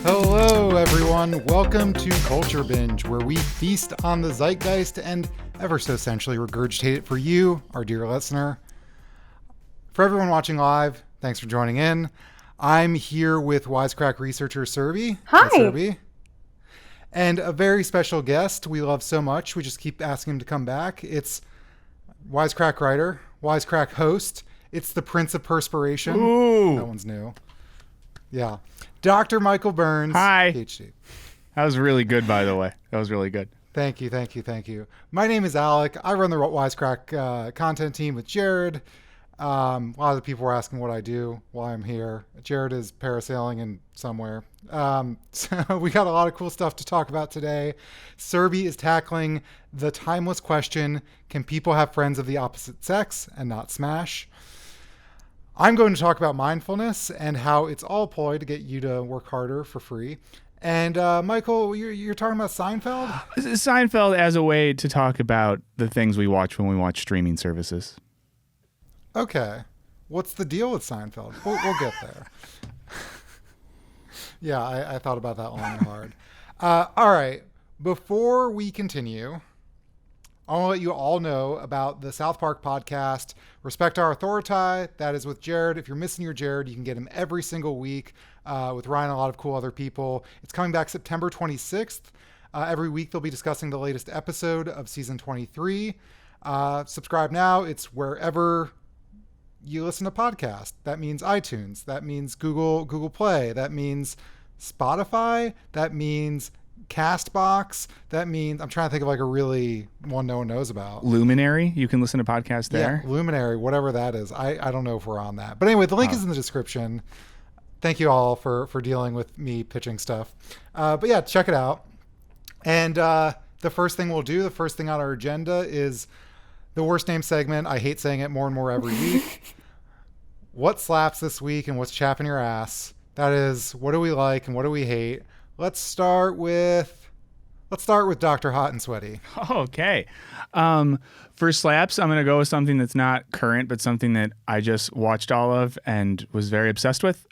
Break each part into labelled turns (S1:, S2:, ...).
S1: Hello, everyone. Welcome to Culture Binge, where we feast on the zeitgeist and ever so essentially regurgitate it for you, our dear listener. For everyone watching live, thanks for joining in. I'm here with Wisecrack researcher Serby.
S2: Hi.
S1: Hey, Serby. And a very special guest we love so much, we just keep asking him to come back. It's Wisecrack writer, Wisecrack host. It's the Prince of Perspiration.
S3: Ooh.
S1: That one's new. Yeah. Dr. Michael Burns.
S3: Hi.
S1: PhD.
S3: That was really good, by the way. That was really good.
S1: Thank you. My name is Alec. I run the Wisecrack content team with Jared. A lot of the people were asking what I do while I'm here. Jared is parasailing in somewhere. So we got a lot of cool stuff to talk about today. Serby is tackling the timeless question, can people have friends of the opposite sex and not smash? I'm going to talk about mindfulness and how it's all a ploy to get you to work harder for free. And Michael, you're talking about Seinfeld?
S3: Seinfeld as a way to talk about the things we watch when we watch streaming services.
S1: Okay. What's the deal with Seinfeld? We'll get there. Yeah, I thought about that long and hard. All right. Before we continue, I want to let you all know about the South Park podcast, Respect Our Authority. That is with Jared. If you're missing your Jared, you can get him every single week with Ryan and a lot of cool other people. It's coming back September 26th. Every week they'll be discussing the latest episode of season 23. Subscribe now. It's wherever you listen to podcasts. That means iTunes. That means Google Play. That means Spotify. That means Castbox. That means, I'm trying to think of like a really one no one knows about.
S3: Luminary. You can listen to podcasts there.
S1: Yeah, Luminary, whatever that is. I don't know if we're on that. But anyway, the link is in the description. Thank you all for dealing with me pitching stuff. But yeah, check it out. And the first thing the first thing on our agenda is the worst name segment. I hate saying it more and more every week. What slaps this week and what's chapping your ass? That is, what do we like and what do we hate? Let's start with Dr. Hot and Sweaty.
S3: Okay. For slaps, I'm going to go with something that's not current, but something that I just watched all of and was very obsessed with.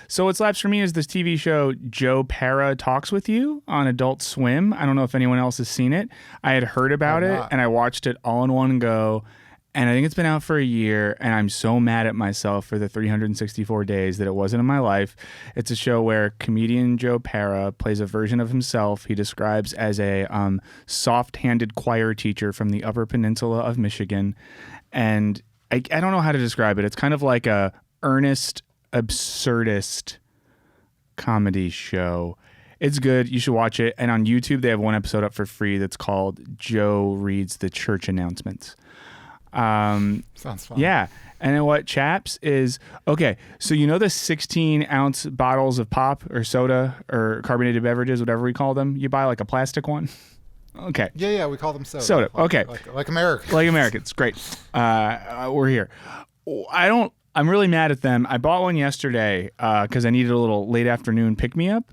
S3: So what slaps for me is this TV show, Joe Pera Talks With You on Adult Swim. I don't know if anyone else has seen it. I had heard about it and I watched it all in one go. And I think it's been out for a year, and I'm so mad at myself for the 364 days that it wasn't in my life. It's a show where comedian Joe Pera plays a version of himself he describes as a soft-handed choir teacher from the Upper Peninsula of Michigan. And I don't know how to describe it. It's kind of like a earnest, absurdist comedy show. It's good. You should watch it. And on YouTube, they have one episode up for free that's called Joe Reads the Church Announcements.
S1: Sounds fun.
S3: Yeah. And then what chaps is, okay, so you know the 16-ounce bottles of pop or soda or carbonated beverages, whatever we call them? You buy like a plastic one? Okay.
S1: Yeah, we call them soda.
S3: Soda, okay.
S1: Like Americans.
S3: Like Americans, great. We're here. I'm really mad at them. I bought one yesterday because I needed a little late afternoon pick-me-up.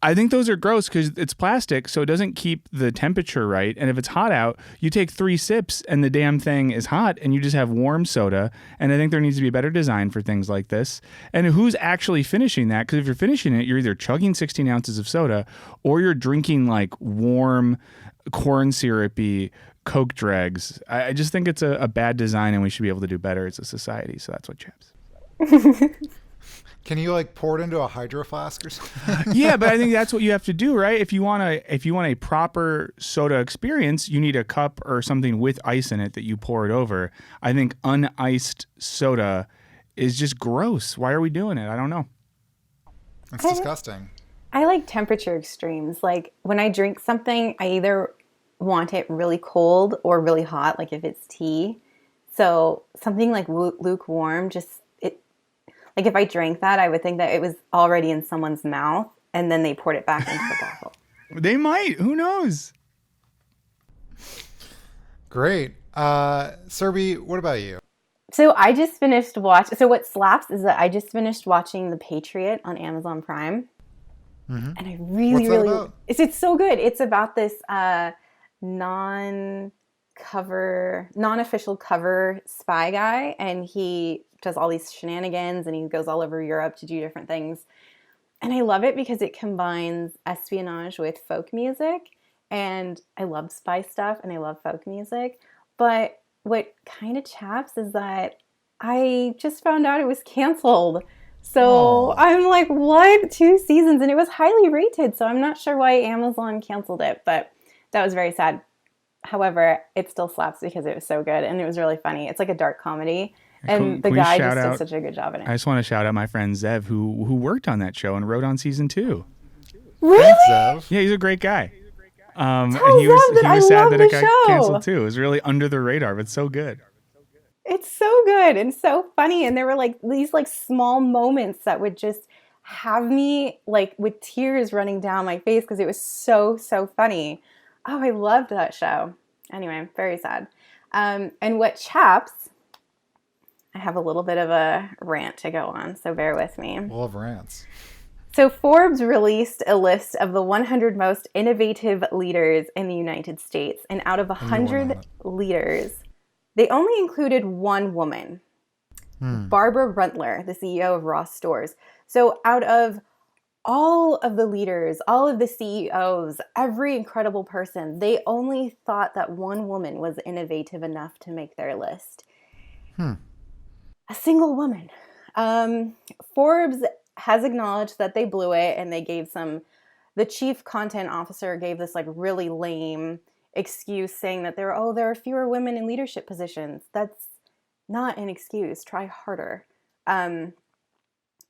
S3: I think those are gross because it's plastic, so it doesn't keep the temperature right. And if it's hot out, you take 3 sips and the damn thing is hot and you just have warm soda. And I think there needs to be a better design for things like this. And who's actually finishing that? Because if you're finishing it, you're either chugging 16 ounces of soda or you're drinking like warm, corn syrupy Coke dregs. I just think it's a bad design and we should be able to do better as a society. So that's what chaps.
S1: Can you like pour it into a hydro flask or something?
S3: Yeah, but I think that's what you have to do, right? If you want a proper soda experience, you need a cup or something with ice in it that you pour it over. I think uniced soda is just gross. Why are we doing it? I don't know.
S1: It's disgusting.
S2: I like temperature extremes. Like when I drink something, I either want it really cold or really hot, like if it's tea. So something like lukewarm, like if I drank that, I would think that it was already in someone's mouth and then they poured it back into the bottle.
S3: They might. Who knows?
S1: Great. Serby, what about you?
S2: So what slaps is that I just finished watching The Patriot on Amazon Prime. Mm-hmm. And I really, it's so good. It's about this non-official cover spy guy, and he does all these shenanigans and he goes all over Europe to do different things. And I love it because it combines espionage with folk music. And I love spy stuff and I love folk music. But what kind of chaps is that I just found out it was canceled. So
S1: Aw.
S2: I'm like, what? 2 seasons? And it was highly rated. So I'm not sure why Amazon canceled it. But that was very sad. However, it still slaps because it was so good and it was really funny. It's like a dark comedy. And the
S3: Can we
S2: guy
S3: shout
S2: just did
S3: out-
S2: such a good job in it.
S3: I just want to shout out my friend Zev, who worked on that show and wrote on season 2.
S2: Really?
S1: Thanks, Zev.
S3: Yeah, he's a great guy. And
S2: Tell
S3: he was
S2: Zev that I
S3: sad
S2: love
S3: that
S2: the
S3: it got
S2: show.
S3: canceled too. It was really under the radar, but so good.
S2: It's so good and so funny. And there were like these like small moments that would just have me like with tears running down my face because it was so, so funny. Oh, I loved that show. Anyway, very sad. And what chaps, I have a little bit of a rant to go on, so bear with me.
S1: Love rants.
S2: So Forbes released a list of the 100 most innovative leaders in the United States. And out of
S1: And you weren't on
S2: 100
S1: it.
S2: leaders, they only included one woman, Barbara Runtler, the CEO of Ross Stores. So out of all of the leaders, all of the CEOs, every incredible person, they only thought that one woman was innovative enough to make their list. A single woman. Forbes has acknowledged that they blew it and they gave the chief content officer gave this like really lame excuse saying that there are fewer women in leadership positions. That's not an excuse. Try harder. And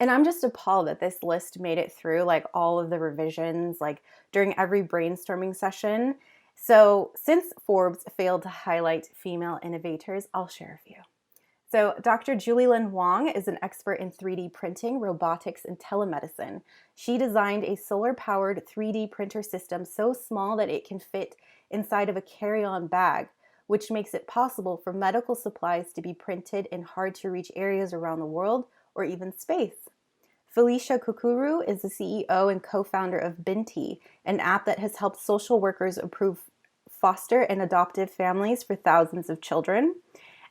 S2: I'm just appalled that this list made it through like all of the revisions, like during every brainstorming session. So since Forbes failed to highlight female innovators, I'll share a few. So Dr. Julie Lin Wong is an expert in 3D printing, robotics, and telemedicine. She designed a solar-powered 3D printer system so small that it can fit inside of a carry-on bag, which makes it possible for medical supplies to be printed in hard-to-reach areas around the world or even space. Felicia Kukuru is the CEO and co-founder of BInge, an app that has helped social workers approve foster and adoptive families for thousands of children.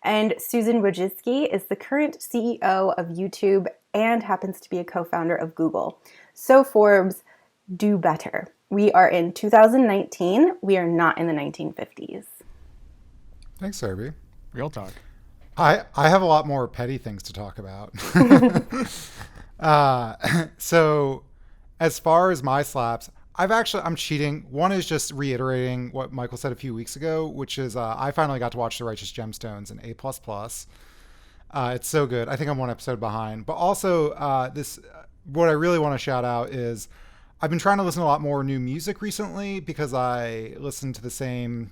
S2: And Susan Wojcicki is the current CEO of YouTube and happens to be a co-founder of Google. So Forbes, do better. We are in 2019. We are not in the 1950s.
S1: Thanks, Serby.
S3: Real talk.
S1: I have a lot more petty things to talk about. So as far as my slaps, I'm cheating. One is just reiterating what Michael said a few weeks ago, which is I finally got to watch The Righteous Gemstones in A++. It's so good. I think I'm one episode behind. But also what I really want to shout out is I've been trying to listen to a lot more new music recently because I listen to the same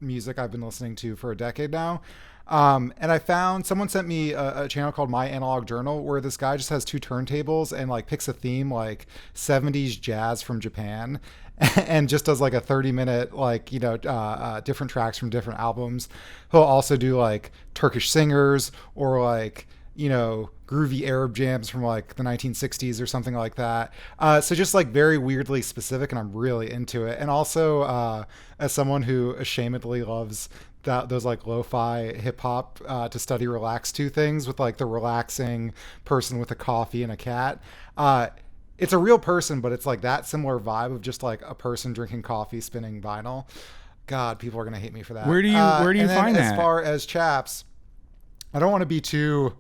S1: music I've been listening to for a decade now. And I found someone sent me a channel called My Analog Journal where this guy just has two turntables and like picks a theme like 70s jazz from Japan and just does like a 30-minute like different tracks from different albums. He'll also do like Turkish singers or like groovy Arab jams from like the 1960s or something like that. So just like very weirdly specific, and I'm really into it. And also as someone who ashamedly loves those like lo-fi hip hop to study relax to things with like the relaxing person with a coffee and a cat. It's a real person, but it's like that similar vibe of just like a person drinking coffee, spinning vinyl. God, people are gonna hate me for that.
S3: Where do you find that?
S1: As far as chaps, I don't want to be too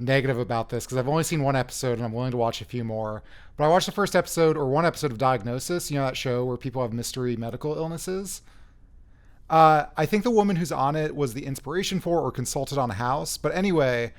S1: negative about this because I've only seen one episode and I'm willing to watch a few more. But I watched the first episode or one episode of Diagnosis, that show where people have mystery medical illnesses. I think the woman who's on it was the inspiration for or consulted on House. But anyway,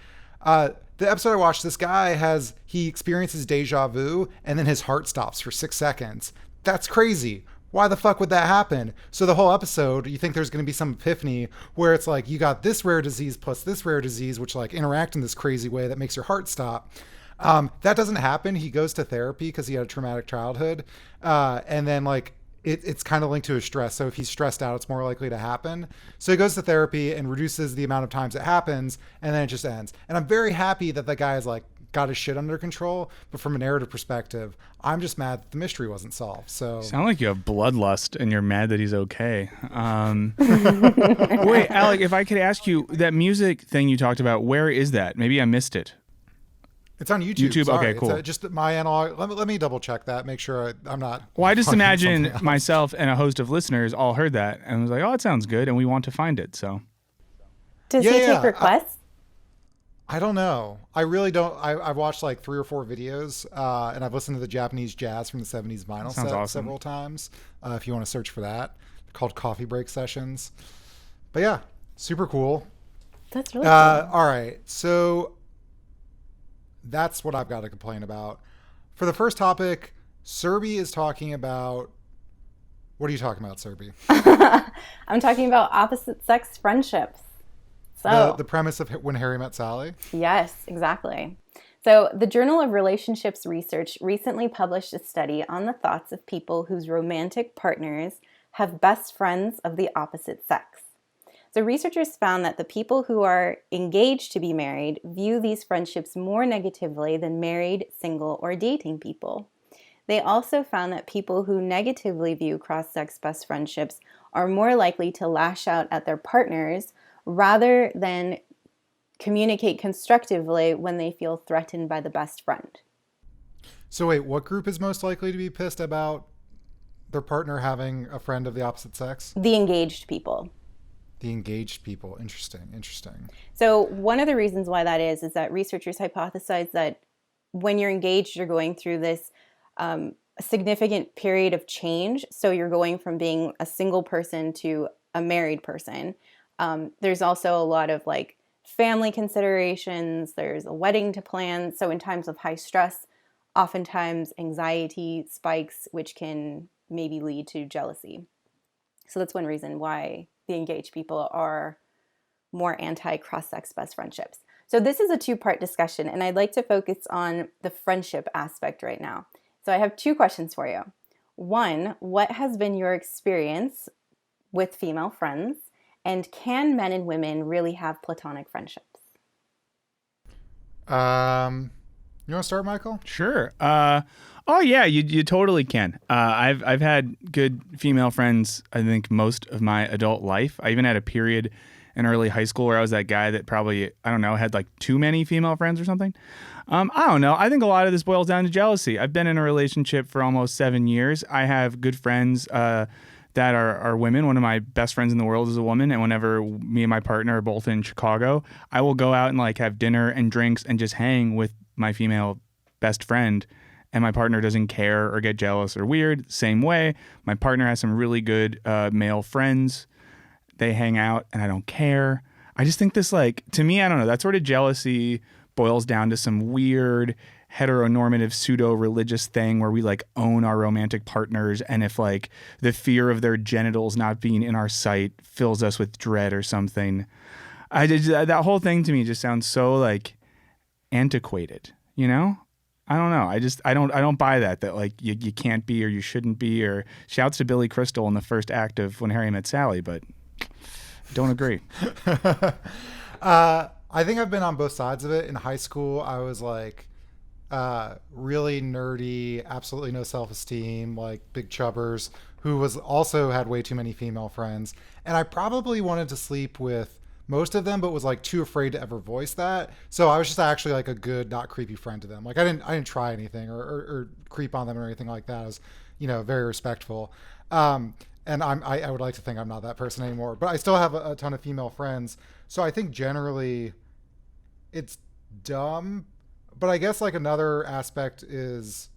S1: the episode I watched, this guy he experiences deja vu and then his heart stops for 6 seconds. That's crazy. Why the fuck would that happen? So the whole episode, you think there's going to be some epiphany where it's like you got this rare disease plus this rare disease, which like interact in this crazy way that makes your heart stop. That doesn't happen. He goes to therapy because he had a traumatic childhood. And then like it's kind of linked to his stress. So if he's stressed out, it's more likely to happen. So he goes to therapy and reduces the amount of times it happens, and then it just ends. And I'm very happy that guy is like got his shit under control. But from a narrative perspective, I'm just mad that the mystery wasn't solved. So
S3: sound like you have bloodlust and you're mad that he's okay. Wait, Alec, if I could ask you that music thing you talked about, where is that? Maybe I missed it.
S1: It's on YouTube.
S3: YouTube?
S1: Sorry.
S3: Okay, cool.
S1: It's just my analog. Let me double check that. Make sure I'm not.
S3: Well, I just
S1: talking about
S3: imagine
S1: something else.
S3: myself and a host of listeners all heard that and was like, "Oh, it sounds good," and we want to find it. So
S2: Does he take requests?
S1: I don't know. I really don't. I've watched like 3 or 4 videos, and I've listened to the Japanese jazz from the 70s vinyl set
S3: awesome.
S1: several times. If you want to search for that, they're called coffee break sessions. But yeah, super cool.
S2: That's really cool.
S1: All right. So that's what I've got to complain about. For the first topic, Serby is talking about. What are you talking about, Serby?
S2: I'm talking about opposite sex friendships. So
S1: The premise of When Harry Met Sally?
S2: yes, exactly. So the Journal of Relationships Research recently published a study on the thoughts of people whose romantic partners have best friends of the opposite sex. So researchers found that the people who are engaged to be married view these friendships more negatively than married, single, or dating people. They also found that people who negatively view cross-sex best friendships are more likely to lash out at their partners rather than communicate constructively when they feel threatened by the best friend.
S1: So wait, what group is most likely to be pissed about their partner having a friend of the opposite sex?
S2: The engaged people.
S1: The engaged people. Interesting.
S2: So one of the reasons why that is that researchers hypothesize that when you're engaged, you're going through this significant period of change. So you're going from being a single person to a married person. There's also a lot of like family considerations. There's a wedding to plan. So in times of high stress, oftentimes anxiety spikes, which can maybe lead to jealousy. So that's one reason why the engaged people are more anti-cross-sex best friendships. So this is a 2-part discussion, and I'd like to focus on the friendship aspect right now. So I have 2 questions for you. 1, what has been your experience with female friends? And can men and women really have platonic friendships?
S1: You want to start, Michael?
S3: sure. Oh yeah, you totally can. I've had good female friends. I think most of my adult life. I even had a period in early high school where I was that guy that probably had like too many female friends or something. I don't know. I think a lot of this boils down to jealousy. I've been in a relationship for almost 7 years. I have good friends that are women. One of my best friends in the world is a woman, and whenever me and my partner are both in Chicago, I will go out and like have dinner and drinks and just hang with my female best friend, and my partner doesn't care or get jealous or weird. Same way, my partner has some really good male friends. They hang out and I don't care. I just think this, like, to me, I don't know, that sort of jealousy boils down to some weird heteronormative pseudo-religious thing where we like own our romantic partners, and if like the fear of their genitals not being in our sight fills us with dread or something, that whole thing to me just sounds so like antiquated, you know? I don't know. I don't buy that like you can't be or you shouldn't be, or shouts to Billy Crystal in the first act of When Harry Met Sally, but don't agree.
S1: I think I've been on both sides of it. In high school, I was like really nerdy, absolutely no self-esteem, like big chubbers, who was also had way too many female friends. And I probably wanted to sleep with most of them, but was like too afraid to ever voice that. So I was just actually like a good, not creepy friend to them. Like I didn't try anything or creep on them or anything like that. I was, very respectful. And I would like to think I'm not that person anymore, but I still have a ton of female friends. So I think generally it's dumb, but I guess like another aspect is,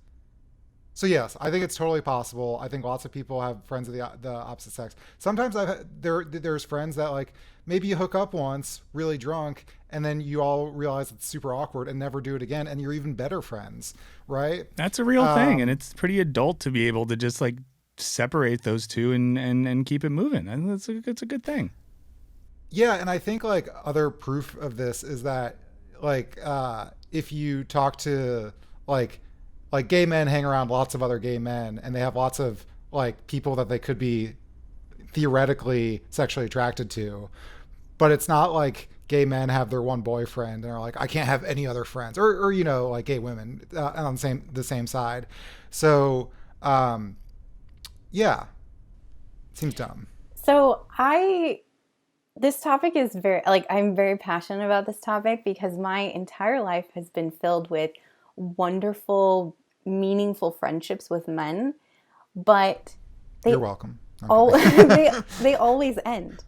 S1: so yes, I think it's totally possible. I think lots of people have friends of the opposite sex. Sometimes there's friends that like maybe you hook up once really drunk and then you all realize it's super awkward and never do it again, and you're even better friends, right?
S3: That's a real thing, and it's pretty adult to be able to just like separate those two and keep it moving. And it's a good thing.
S1: Yeah, and I think like other proof of this is that like if you talk to like gay men hang around lots of other gay men, and they have lots of like people that they could be theoretically sexually attracted to, but it's not like gay men have their one boyfriend and are like, I can't have any other friends, or like gay women on the same side. So yeah, seems dumb.
S2: So I This topic is I'm very passionate about this topic because my entire life has been filled with wonderful, meaningful friendships with men, but
S1: You're
S2: they
S1: welcome.
S2: all they always end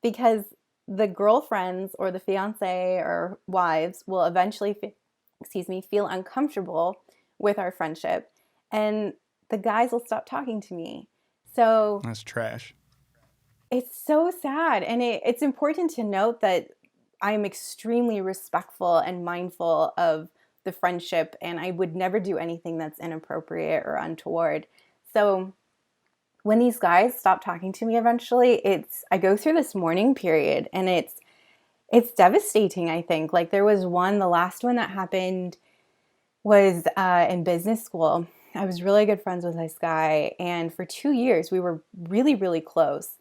S2: because the girlfriends or the fiance or wives will eventually feel uncomfortable with our friendship, and the guys will stop talking to me. So
S3: That's trash.
S2: it's so sad. And it's important to note that I'm extremely respectful and mindful of the friendship, and I would never do anything that's inappropriate or untoward. So when these guys stop talking to me eventually, I go through this mourning period, and it's devastating, I think. Like, there was the last one that happened was in business school. I was really good friends with this guy, and for 2 years we were really, really close.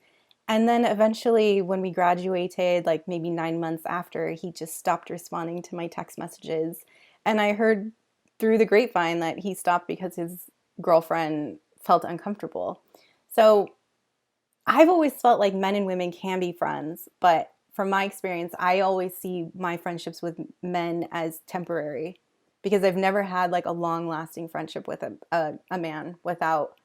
S2: And then eventually, when we graduated, like maybe 9 months after, he just stopped responding to my text messages. And I heard through the grapevine that he stopped because his girlfriend felt uncomfortable. So I've always felt like men and women can be friends, but from my experience, I always see my friendships with men as temporary because I've never had like a long-lasting friendship with a man without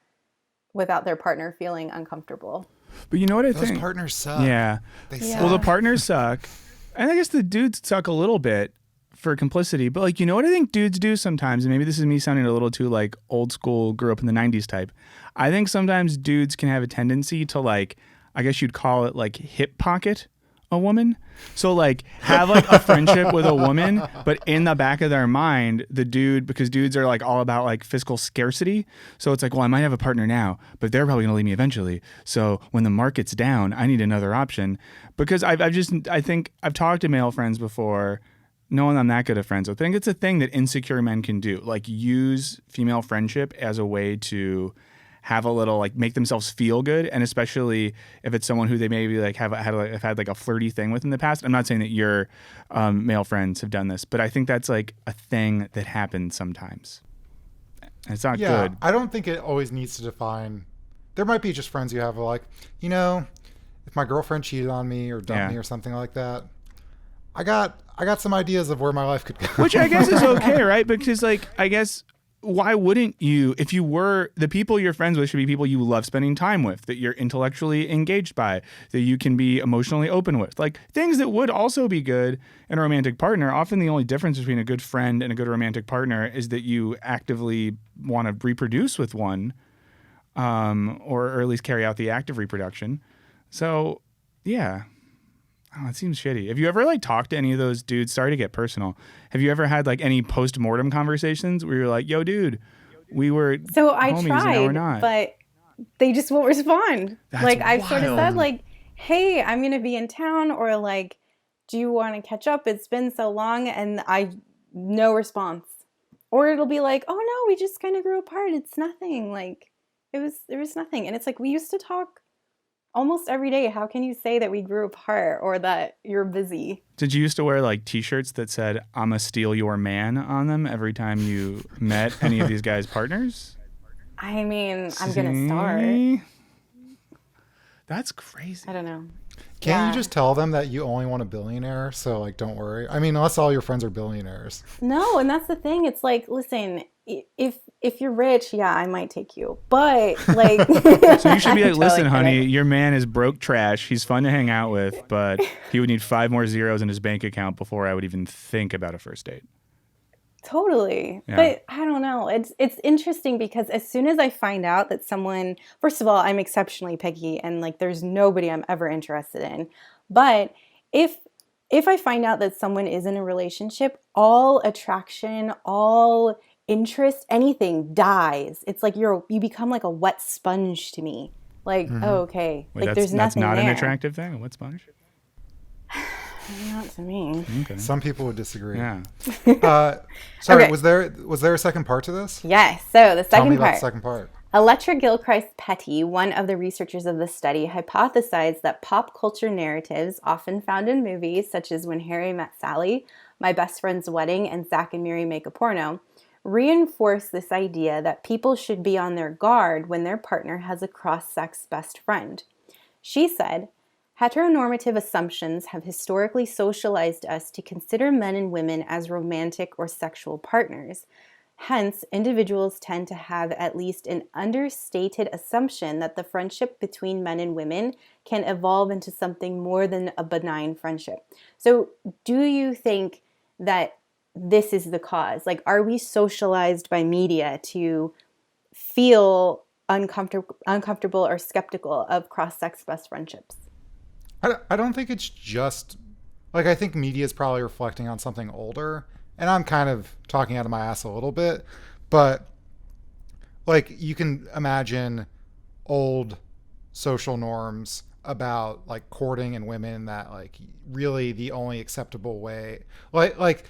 S2: their partner feeling uncomfortable.
S3: But you know what I
S1: Those
S3: think?
S1: partners suck.
S3: Yeah.
S1: They
S2: Yeah.
S1: suck.
S3: Well, the partners suck. And I guess the dudes suck a little bit for complicity. But like, you know what I think dudes do sometimes? And maybe this is me sounding a little too like old school, grew up in the 90s type. I think sometimes dudes can have a tendency to like, I guess you'd call it like hip pocket a woman. So like have like a friendship with a woman, but in the back of their mind, the dude, because dudes are like all about like fiscal scarcity. So it's like, well, I might have a partner now, but they're probably going to leave me eventually. So when the market's down, I need another option. Because I think I've talked to male friends before, knowing I'm that good of friends. I think it's a thing that insecure men can do, like use female friendship as a way to have a little like make themselves feel good, and especially if it's someone who they maybe like have had like a flirty thing with in the past. I'm not saying that your male friends have done this, but I think that's like a thing that happens sometimes. And it's not good.
S1: I don't think it always needs to define. There might be just friends you have who are like, if my girlfriend cheated on me or dumped me or something like that, I got some ideas of where my life could go.
S3: Which I guess is okay, right? Because like I guess why wouldn't you, if you were, the people you're friends with should be people you love spending time with, that you're intellectually engaged by, that you can be emotionally open with. Like things that would also be good in a romantic partner. Often the only difference between a good friend and a good romantic partner is that you actively want to reproduce with one, or at least carry out the act of reproduction. So, yeah. Oh, it seems shitty. Have you ever like talked to any of those dudes? Sorry to get personal. Have you ever had like any post-mortem conversations where you're like, yo, dude, we were
S2: So I
S3: homies and now we're
S2: tried,
S3: not.
S2: but they just won't respond.
S3: That's
S2: like I've sort of
S3: wild.
S2: said like, hey, I'm going to be in town, or like, do you want to catch up? It's been so long, and no response. Or it'll be like, oh no, we just kind of grew apart. It's nothing. Like there was nothing. And it's like, we used to talk almost every day. How can you say that we grew apart or that you're busy?
S3: Did you used to wear like t-shirts that said, "I'ma steal your man" on them every time you met any of these guys' partners?
S2: I mean, I'm going to start.
S3: That's crazy.
S2: I don't know.
S1: Can't you just tell them that you only want a billionaire? So like, don't worry. I mean, unless all your friends are billionaires.
S2: No, and that's the thing. It's like, listen, if you're rich, yeah, I might take you. But like,
S3: So you should be like,
S2: I'm
S3: listen,
S2: totally
S3: honey,
S2: kidding.
S3: your man is broke trash. He's fun to hang out with, but he would need 5 more zeros in his bank account before I would even think about a first date.
S2: Totally.
S3: Yeah.
S2: But I don't know. It's interesting because as soon as I find out that someone, first of all, I'm exceptionally picky and like there's nobody I'm ever interested in. But if I find out that someone is in a relationship, all attraction, all interest, anything dies. It's like you become like a wet sponge to me. Like, oh, okay.
S3: Wait,
S2: like there's
S3: that's
S2: nothing
S3: not
S2: there.
S3: an attractive thing? A wet sponge?
S2: Not to me.
S3: Okay.
S1: Some people would disagree.
S3: Yeah.
S1: Sorry,
S2: Okay.
S1: was there a second part to this?
S2: Yes. So the
S1: Tell me
S2: second
S1: about
S2: part.
S1: the second part.
S2: Electra Gilchrist Petty, one of the researchers of the study, hypothesized that pop culture narratives often found in movies such as When Harry Met Sally, My Best Friend's Wedding, and Zack and Miri Make a Porno reinforce this idea that people should be on their guard when their partner has a cross-sex best friend. She said, Heteronormative assumptions have historically socialized us to consider men and women as romantic or sexual partners. Hence, individuals tend to have at least an understated assumption that the friendship between men and women can evolve into something more than a benign friendship. So, do you think that this is the cause? Like, are we socialized by media to feel uncomfortable or skeptical of cross-sex best friendships?
S1: I don't think it's just like, I think media is probably reflecting on something older, and I'm kind of talking out of my ass a little bit, but like you can imagine old social norms about like courting and women, that like really the only acceptable way, like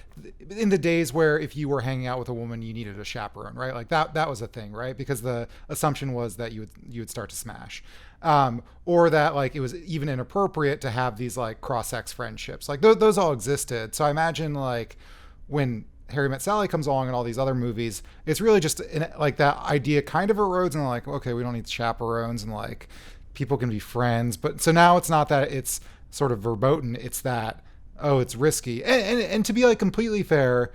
S1: in the days where if you were hanging out with a woman you needed a chaperone, right? Like that was a thing, right? Because the assumption was that you would start to smash, or that like it was even inappropriate to have these like cross-sex friendships. Like those all existed. So I imagine like when Harry Met Sally comes along and all these other movies, it's really just like that idea kind of erodes, and like, okay, we don't need chaperones, and like people can be friends. But so now it's not that it's sort of verboten, it's that, oh, it's risky. And to be like completely fair,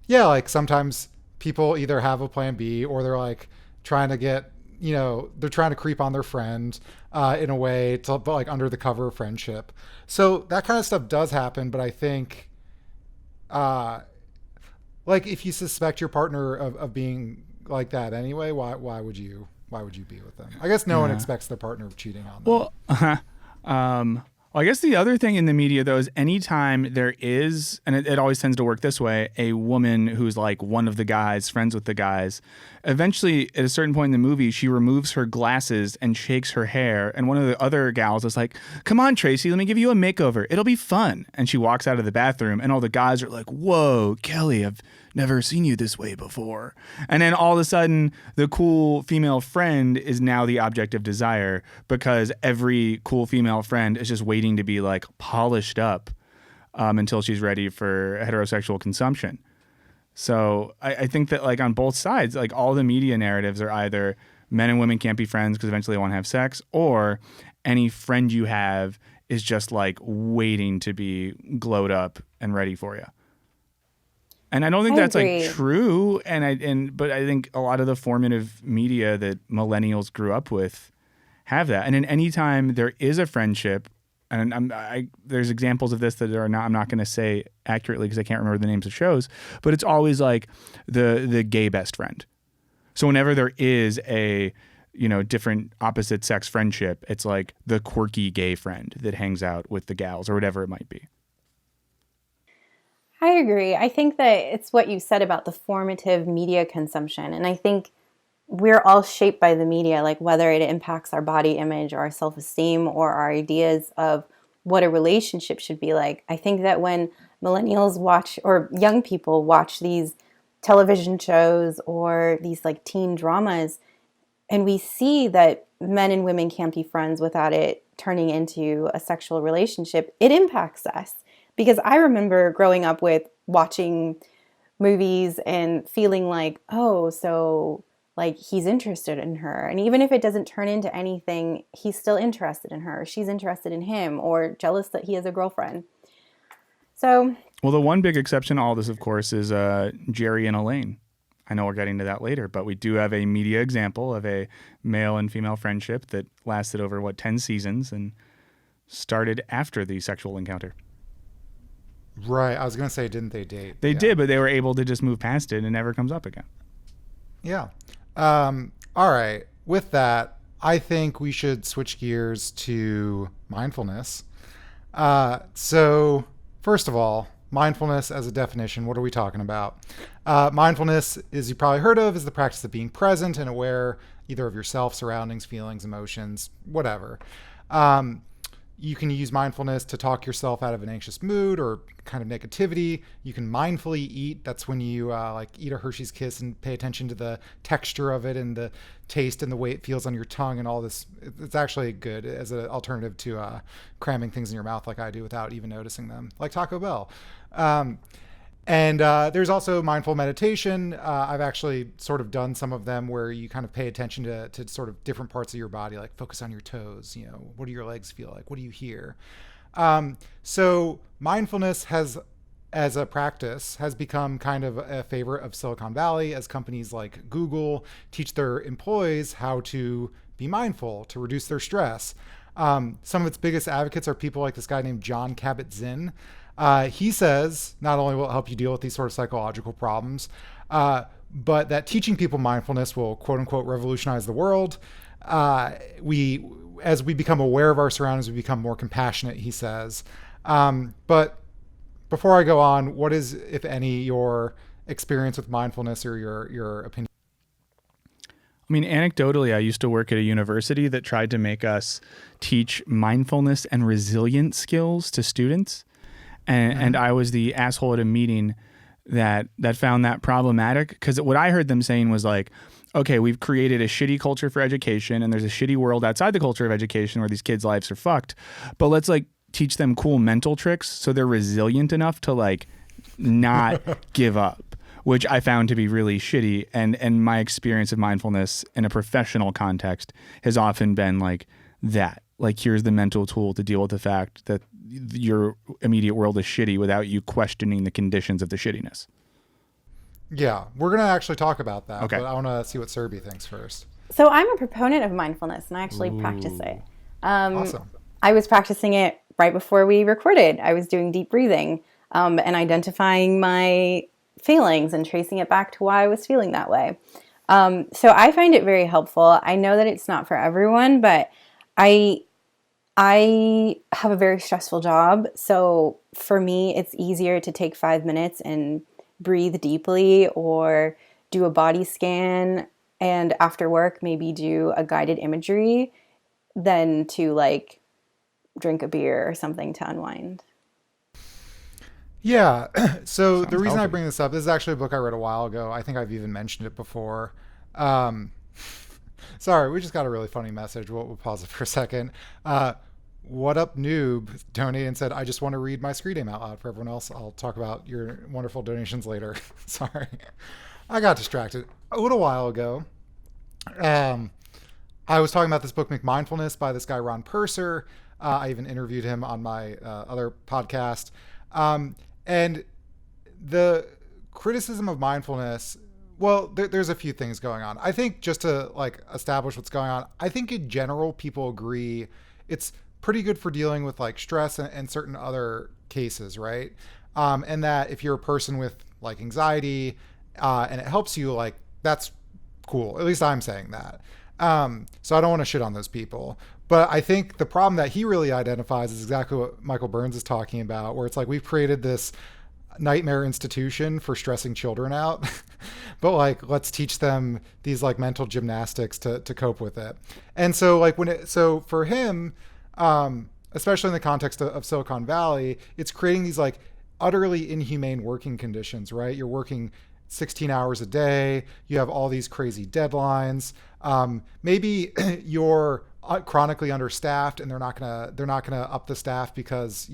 S1: yeah, like sometimes people either have a plan B, or they're like trying to get, they're trying to creep on their friend in a way to like under the cover of friendship. So that kind of stuff does happen. But I think like if you suspect your partner of being like that anyway, why would you be with them? I guess no one expects their partner cheating on them.
S3: Well, I guess the other thing in the media, though, is anytime there is, and it always tends to work this way, a woman who's like one of the guys, friends with the guys, eventually at a certain point in the movie, she removes her glasses and shakes her hair. And one of the other gals is like, come on, Tracy, let me give you a makeover. It'll be fun. And she walks out of the bathroom and all the guys are like, whoa, Kelly, I've never seen you this way before. And then all of a sudden, the cool female friend is now the object of desire, because every cool female friend is just waiting to be like polished up until she's ready for heterosexual consumption. So I think that like on both sides, like all the media narratives are either men and women can't be friends because eventually they want to have sex, or any friend you have is just like waiting to be glowed up and ready for you. And I don't think that's
S2: agree.
S3: like true. But I think a lot of the formative media that millennials grew up with have that. And in any time there is a friendship, and there's examples of this that are not, I'm not going to say accurately because I can't remember the names of shows, but it's always like the gay best friend. So whenever there is a, different opposite sex friendship, it's like the quirky gay friend that hangs out with the gals or whatever it might be.
S2: I agree. I think that it's what you said about the formative media consumption. And I think we're all shaped by the media, like whether it impacts our body image or our self-esteem or our ideas of what a relationship should be like. I think that when millennials watch, or young people watch these television shows or these like teen dramas, and we see that men and women can't be friends without it turning into a sexual relationship, it impacts us. Because I remember growing up with watching movies and feeling like, oh, so like he's interested in her. And even if it doesn't turn into anything, he's still interested in her. She's interested in him, or jealous that he has a girlfriend. So,
S3: well, the one big exception to all this, of course, is Jerry and Elaine. I know we're getting to that later, but we do have a media example of a male and female friendship that lasted over, 10 seasons and started after the sexual encounter.
S1: Right. I was going to say, didn't they date?
S3: They did, but they were able to just move past it and it never comes up again.
S1: Yeah. All right. With that, I think we should switch gears to mindfulness. So first of all, mindfulness as a definition, what are we talking about? Mindfulness, as you probably heard of, is the practice of being present and aware either of yourself, surroundings, feelings, emotions, whatever. You can use mindfulness to talk yourself out of an anxious mood or kind of negativity. You can mindfully eat. That's when you like eat a Hershey's Kiss and pay attention to the texture of it and the taste and the way it feels on your tongue and all this. It's actually good as an alternative to cramming things in your mouth like I do without even noticing them, like Taco Bell. And there's also mindful meditation. I've actually sort of done some of them where you kind of pay attention to sort of different parts of your body, like focus on your toes. What do your legs feel like? What do you hear? So mindfulness as a practice, has become kind of a favorite of Silicon Valley as companies like Google teach their employees how to be mindful, to reduce their stress. Some of its biggest advocates are people like this guy named John Kabat-Zinn. He says not only will it help you deal with these sort of psychological problems, but that teaching people mindfulness will quote unquote revolutionize the world. As we become aware of our surroundings, we become more compassionate, he says. But before I go on, what is, if any, your experience with mindfulness or your opinion?
S3: I mean, anecdotally, I used to work at a university that tried to make us teach mindfulness and resilience skills to students. And I was the asshole at a meeting that found that problematic, because what I heard them saying was like, okay, we've created a shitty culture for education and there's a shitty world outside the culture of education where these kids' lives are fucked. But let's like teach them cool mental tricks so they're resilient enough to like not give up, which I found to be really shitty. And my experience of mindfulness in a professional context has often been like that. Like, here's the mental tool to deal with the fact that your immediate world is shitty without you questioning the conditions of the shittiness.
S1: Yeah, we're going to actually talk about that,
S3: Okay.
S1: but I want to see what Serby thinks first.
S2: So I'm a proponent of mindfulness, and I actually practice it.
S1: Awesome.
S2: I was practicing it right before we recorded. I was doing deep breathing and identifying my feelings and tracing it back to why I was feeling that way. So I find it very helpful. I know that it's not for everyone, but I have a very stressful job. So for me, it's easier to take 5 minutes and breathe deeply or do a body scan, and after work, maybe do a guided imagery than to like drink a beer or something to unwind.
S1: Yeah. So the
S3: Sounds
S1: reason I
S3: healthy.
S1: bring this up, this is actually a book I read a while ago. I think I've even mentioned it before. Um, sorry, we just got a really funny message. We'll pause it for a second. What up, noob? Donated and said, I just want to read my screen name out loud for everyone else. I'll talk about your wonderful donations later. Sorry. I got distracted. A little while ago, I was talking about this book, Mindfulness, by this guy, Ron Purser. I even interviewed him on my other podcast. And the criticism of mindfulness, well, there's a few things going on. I think just to like establish what's going on, I think in general people agree it's pretty good for dealing with like stress and certain other cases, right? And that if you're a person with like anxiety and it helps you, like that's cool. At least I'm saying that. So I don't want to shit on those people. But I think the problem that he really identifies is exactly what Michael Burns is talking about, where it's like we've created this nightmare institution for stressing children out. But like, let's teach them these like mental gymnastics to cope with it. And so like so for him, especially in the context of Silicon Valley, it's creating these like utterly inhumane working conditions, right? You're working 16 hours a day. You have all these crazy deadlines. Maybe you're chronically understaffed and they're not gonna up the staff because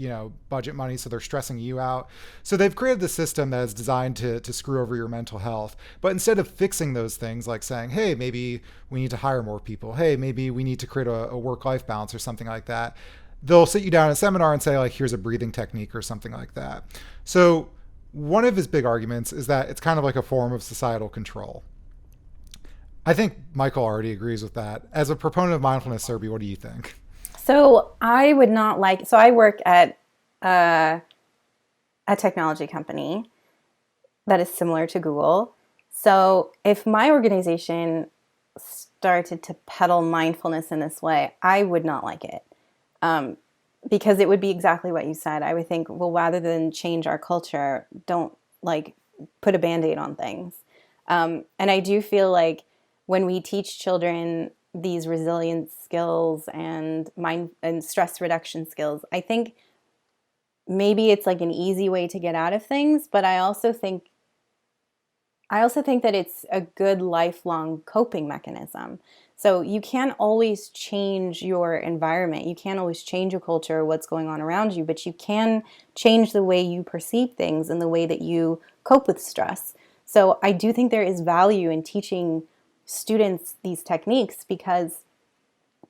S1: budget money, so they're stressing you out. So they've created the system that is designed to screw over your mental health. But instead of fixing those things, like saying, hey, maybe we need to hire more people, hey, maybe we need to create a work-life balance or something like that, they'll sit you down in a seminar and say like, here's a breathing technique or something like that. So one of his big arguments is that it's kind of like a form of societal control. I think Michael already agrees with that. As a proponent of mindfulness, Serby, what do you think?
S2: So I would not like, so I work at a technology company that is similar to Google. So if my organization started to peddle mindfulness in this way, I would not like it. Because it would be exactly what you said. I would think, well, rather than change our culture, don't like put a Band-Aid on things. And I do feel like when we teach children these resilience skills and mind and stress reduction skills, I think maybe it's like an easy way to get out of things, but I also think I also think that it's a good lifelong coping mechanism. So you can't always change your environment. You can't always change your culture, what's going on around you, but you can change the way you perceive things and the way that you cope with stress. So I do think there is value in teaching students these techniques because,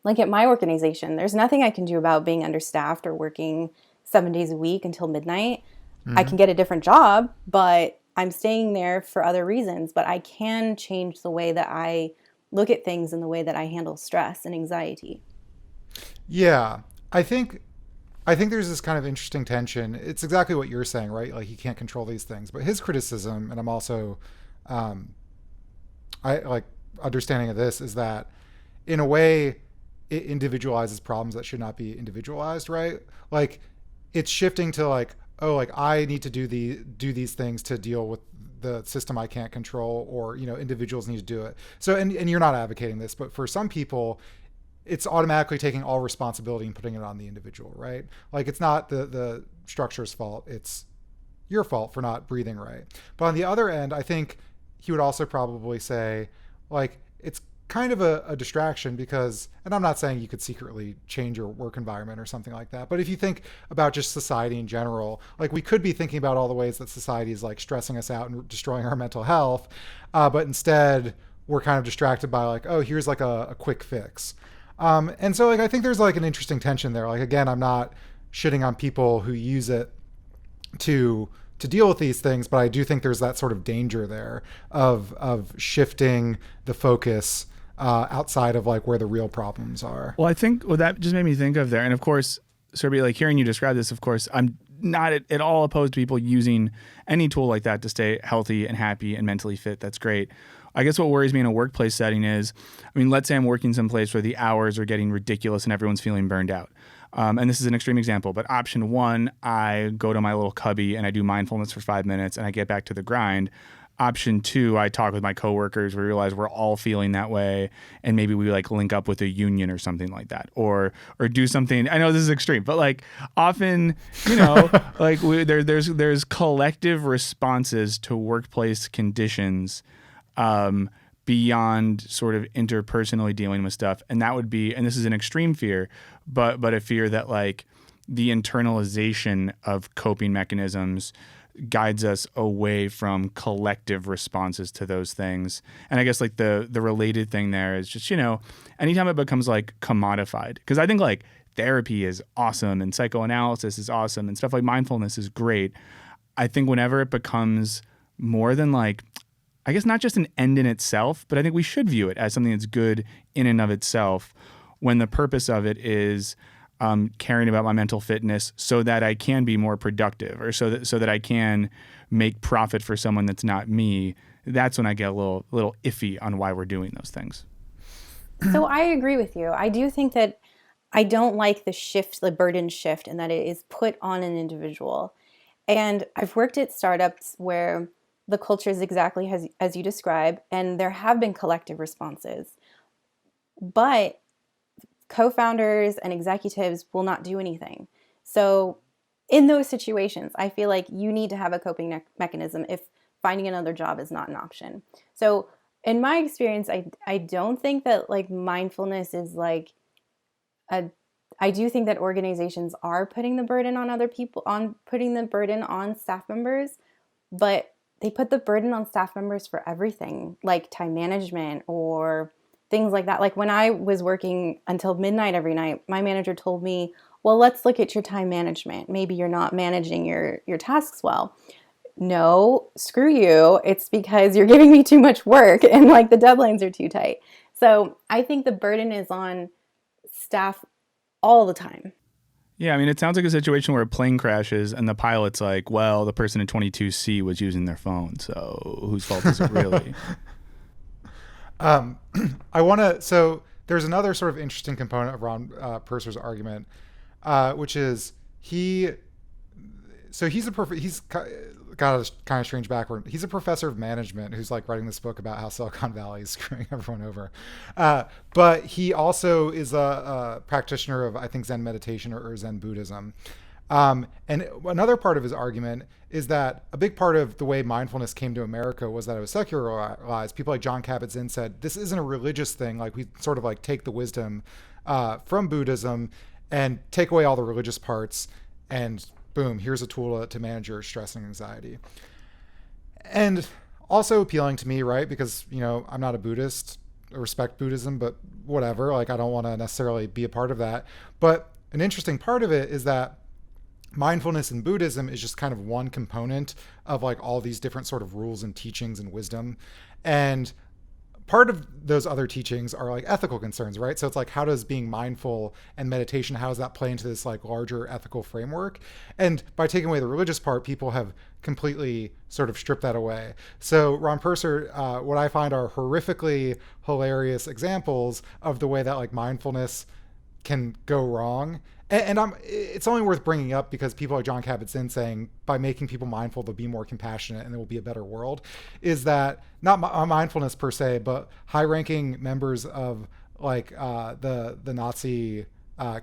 S2: like at my organization, there's nothing I can do about being understaffed or working 7 days a week until midnight. I can get a different job, but I'm staying there for other reasons. But I can change the way that I look at things and the way that I handle stress and anxiety.
S1: Yeah, I think I think there's this kind of interesting tension. It's exactly what you're saying, right? Like he can't control these things, but his criticism, and I'm also, um, I like understanding of this is that, in a way, it individualizes problems that should not be individualized, right? Like it's shifting to like, oh, like I need to do these things to deal with the system I can't control, or individuals need to do it. So and you're not advocating this, but for some people it's automatically taking all responsibility and putting it on the individual, right? Like it's not the structure's fault, it's your fault for not breathing right. But on the other end, I think he would also probably say, like, it's kind of a distraction because, and I'm not saying you could secretly change your work environment or something like that, but if you think about just society in general, like we could be thinking about all the ways that society is like stressing us out and destroying our mental health, but instead we're kind of distracted by like, oh, here's like a quick fix. And so like I think there's like an interesting tension there. Like again, I'm not shitting on people who use it to deal with these things, but I do think there's that sort of danger there of shifting the focus outside of like where the real problems are.
S3: Well, I think what that just made me think of there, and of course, Serby, like hearing you describe this, of course, I'm not at all opposed to people using any tool like that to stay healthy and happy and mentally fit. That's great. I guess what worries me in a workplace setting is, I mean, let's say I'm working someplace where the hours are getting ridiculous and everyone's feeling burned out. And this is an extreme example, but option one, I go to my little cubby and I do mindfulness for 5 minutes and I get back to the grind. Option two, I talk with my coworkers. We realize we're all feeling that way, and maybe we like link up with a union or something like that, or do something. I know this is extreme, but like often, like there's collective responses to workplace conditions beyond sort of interpersonally dealing with stuff, and that would be, and this is an extreme fear, but a fear that like the internalization of coping mechanisms guides us away from collective responses to those things. And I guess like the related thing there is just, anytime it becomes like commodified, because I think like therapy is awesome and psychoanalysis is awesome and stuff like mindfulness is great. I think whenever it becomes more than like, I guess not just an end in itself, but I think we should view it as something that's good in and of itself when the purpose of it is caring about my mental fitness so that I can be more productive, or so that I can make profit for someone that's not me. That's when I get a little iffy on why we're doing those things.
S2: So I agree with you. I do think that I don't like the burden shift, and that it is put on an individual. And I've worked at startups where the culture is exactly as you describe, and there have been collective responses. But co-founders and executives will not do anything. So in those situations, I feel like you need to have a coping mechanism if finding another job is not an option. So in my experience, I don't think that like mindfulness is like I do think that organizations are putting the burden on other people, putting the burden on staff members, but they put the burden on staff members for everything, like time management or things like that. Like when I was working until midnight every night, my manager told me, well, let's look at your time management. Maybe you're not managing your tasks well. No, screw you. It's because you're giving me too much work and like the deadlines are too tight. So I think the burden is on staff all the time.
S3: Yeah, I mean, it sounds like a situation where a plane crashes and the pilot's like, well, the person in 22C was using their phone, so whose fault is it really?
S1: So there's another sort of interesting component of Ron Purser's argument, which is he's got a kind of strange background. He's a professor of management who's like writing this book about how Silicon Valley is screwing everyone over. But he also is a practitioner of, I think, Zen meditation or Zen Buddhism. And another part of his argument is that a big part of the way mindfulness came to America was that it was secularized. People like John Kabat-Zinn said, this isn't a religious thing. Like, we sort of like take the wisdom from Buddhism and take away all the religious parts, and boom, here's a tool to manage your stress and anxiety. And also appealing to me, right? Because, I'm not a Buddhist. I respect Buddhism, but whatever. Like, I don't want to necessarily be a part of that. But an interesting part of it is that mindfulness in Buddhism is just kind of one component of like all these different sort of rules and teachings and wisdom. And part of those other teachings are like ethical concerns, right? So it's like, how does being mindful and meditation, how does that play into this like larger ethical framework? And by taking away the religious part, people have completely sort of stripped that away. So Ron Purser, what I find are horrifically hilarious examples of the way that like mindfulness can go wrong. And it's only worth bringing up because people like John Kabat-Zinn saying by making people mindful, they'll be more compassionate and there will be a better world, is that not mindfulness per se, but high-ranking members of like the Nazi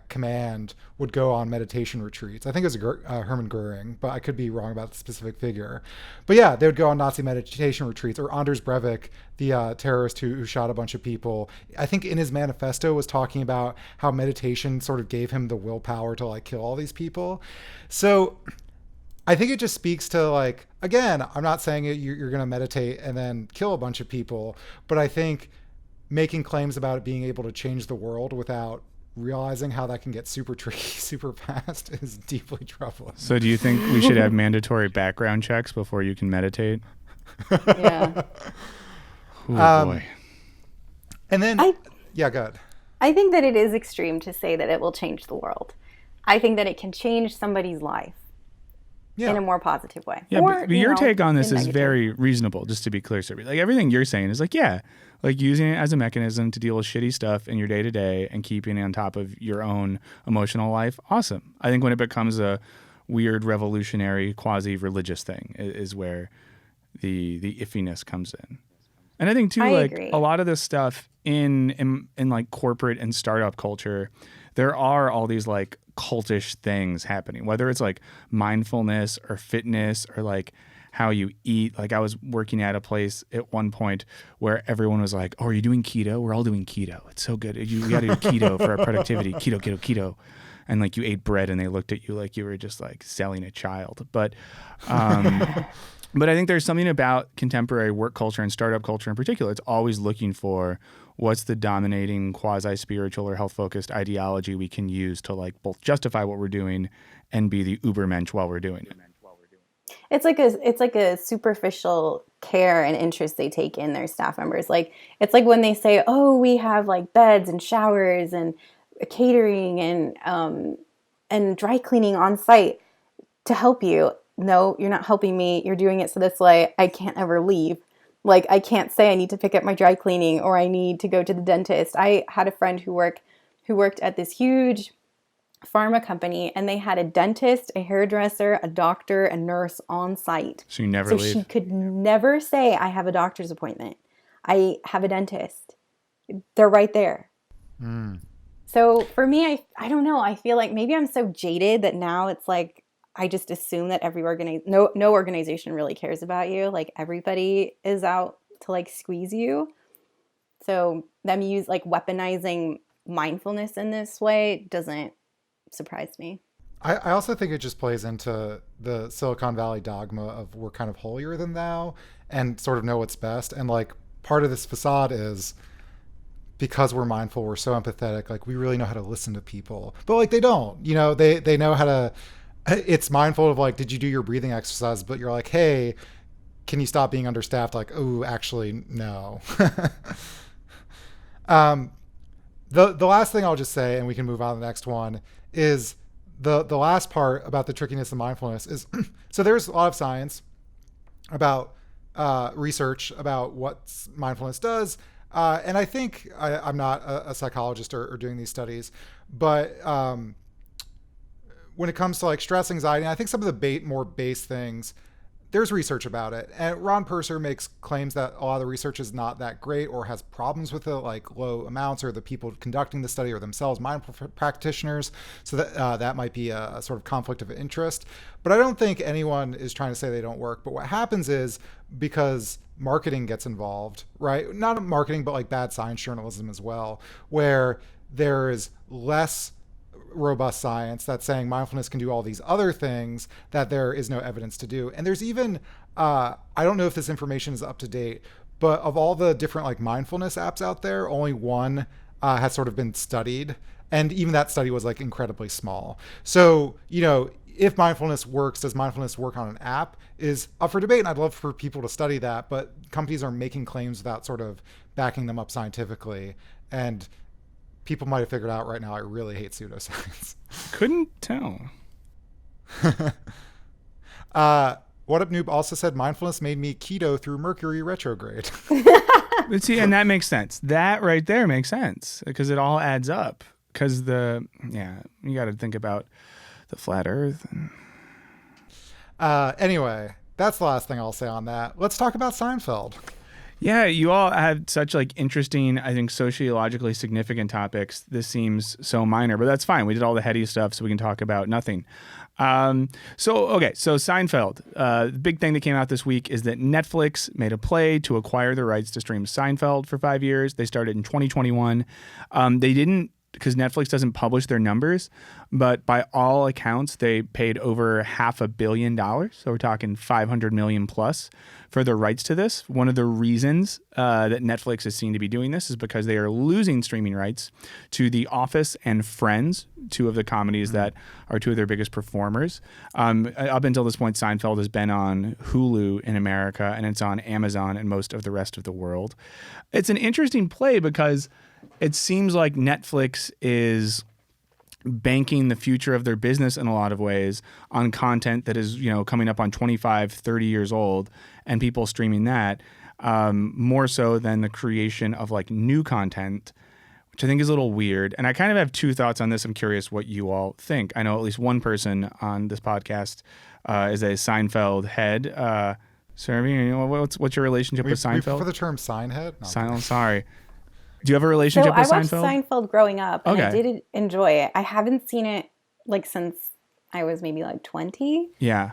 S1: command would go on meditation retreats. I think it was Hermann Goering, but I could be wrong about the specific figure. But yeah, they would go on Nazi meditation retreats. Or Anders Breivik, the terrorist who shot a bunch of people, I think in his manifesto was talking about how meditation sort of gave him the willpower to like kill all these people. So I think it just speaks to like, again, I'm not saying you're going to meditate and then kill a bunch of people, but I think making claims about it being able to change the world without realizing how that can get super tricky super fast is deeply troubling.
S3: So do you think we should have mandatory background checks before you can meditate?
S2: Yeah.
S3: Oh boy.
S1: And then yeah, go ahead.
S2: I think that it is extreme to say that it will change the world. I think that it can change somebody's life in a more positive way.
S3: Yeah, but your take on this is
S2: negative.
S3: very reasonable, just to be clear, Sylvia. Like everything you're saying is like, yeah, like using it as a mechanism to deal with shitty stuff in your day to day and keeping it on top of your own emotional life. Awesome. I think when it becomes a weird revolutionary quasi religious thing is where the iffiness comes in. And I think too,
S2: I
S3: like
S2: agree.
S3: a lot of this stuff in like corporate and startup culture, there are all these like cultish things happening, whether it's like mindfulness or fitness or like how you eat. Like I was working at a place at one point where everyone was like, oh, are you doing keto? We're all doing keto. It's so good. You got to do keto for our productivity. Keto. And like you ate bread and they looked at you like you were just like selling a child. But but I think there's something about contemporary work culture and startup culture in particular. It's always looking for what's the dominating quasi-spiritual or health-focused ideology we can use to like both justify what we're doing and be the ubermensch while we're doing it.
S2: It's like a superficial care and interest they take in their staff members. Like it's like when they say, "Oh, we have like beds and showers and catering and dry cleaning on site to help you." No, you're not helping me. You're doing it so this way I can't ever leave. Like I can't say I need to pick up my dry cleaning or I need to go to the dentist. I had a friend who worked at this huge pharma company and they had a dentist, a hairdresser, a doctor, a nurse on site.
S3: So you never
S2: so
S3: leave.
S2: She could never say I have a doctor's appointment. I have a dentist. They're right there.
S1: Mm.
S2: So for me, I don't know. I feel like maybe I'm so jaded that now it's like I just assume that no organization really cares about you. Like everybody is out to like squeeze you. So them weaponizing mindfulness in this way doesn't surprise me.
S1: I also think it just plays into the Silicon Valley dogma of we're kind of holier than thou and sort of know what's best. And like part of this facade is because we're mindful, we're so empathetic, like we really know how to listen to people. But like they don't, they know how to. It's mindful of like, did you do your breathing exercise? But you're like, hey, can you stop being understaffed? Like, oh, actually, no. The last thing I'll just say, and we can move on to the next one, is the last part about the trickiness of mindfulness is, so there's a lot of science about research about what mindfulness does. And I think I'm not a psychologist or doing these studies, but when it comes to like stress, anxiety, and I think some of the more base things, there's research about it. And Ron Purser makes claims that a lot of the research is not that great or has problems with it, like low amounts, or the people conducting the study are themselves mindful practitioners. So that might be a sort of conflict of interest. But I don't think anyone is trying to say they don't work. But what happens is, because marketing gets involved, right? Not marketing, but like bad science journalism as well, where there is less robust science that's saying mindfulness can do all these other things that there is no evidence to do. And there's even, I don't know if this information is up to date, but of all the different like mindfulness apps out there, only one has sort of been studied. And even that study was like incredibly small. So, if mindfulness works, does mindfulness work on an app, is up for debate. And I'd love for people to study that, but companies are making claims without sort of backing them up scientifically. And people might have figured out right now I really hate pseudoscience.
S3: Couldn't tell.
S1: What Up Noob also said mindfulness made me keto through Mercury retrograde.
S3: But see, and that makes sense. That right there makes sense because it all adds up. Because you got to think about the flat Earth.
S1: Anyway, that's the last thing I'll say on that. Let's talk about Seinfeld.
S3: Yeah, you all have such like interesting, I think, sociologically significant topics. This seems so minor, but that's fine. We did all the heady stuff, so we can talk about nothing. So Seinfeld. The big thing that came out this week is that Netflix made a play to acquire the rights to stream Seinfeld for 5 years. They started in 2021. They didn't, because Netflix doesn't publish their numbers, but by all accounts, they paid over $500 million. So we're talking 500 million plus for the rights to this. One of the reasons that Netflix is seen to be doing this is because they are losing streaming rights to The Office and Friends, two of the comedies that are two of their biggest performers. Up until this point, Seinfeld has been on Hulu in America, and it's on Amazon and most of the rest of the world. It's an interesting play because it seems like Netflix is banking the future of their business in a lot of ways on content that is, coming up on 25, 30 years old and people streaming that more so than the creation of like new content, which I think is a little weird. And I kind of have two thoughts on this. I'm curious what you all think. I know at least one person on this podcast is a Seinfeld head. Sarah, what's your relationship with Seinfeld?
S1: For the term sign head? No,
S3: sorry. Do you have a relationship with Seinfeld?
S2: I watched Seinfeld growing up, and I did enjoy it. I haven't seen it like since I was maybe like 20.
S3: Yeah.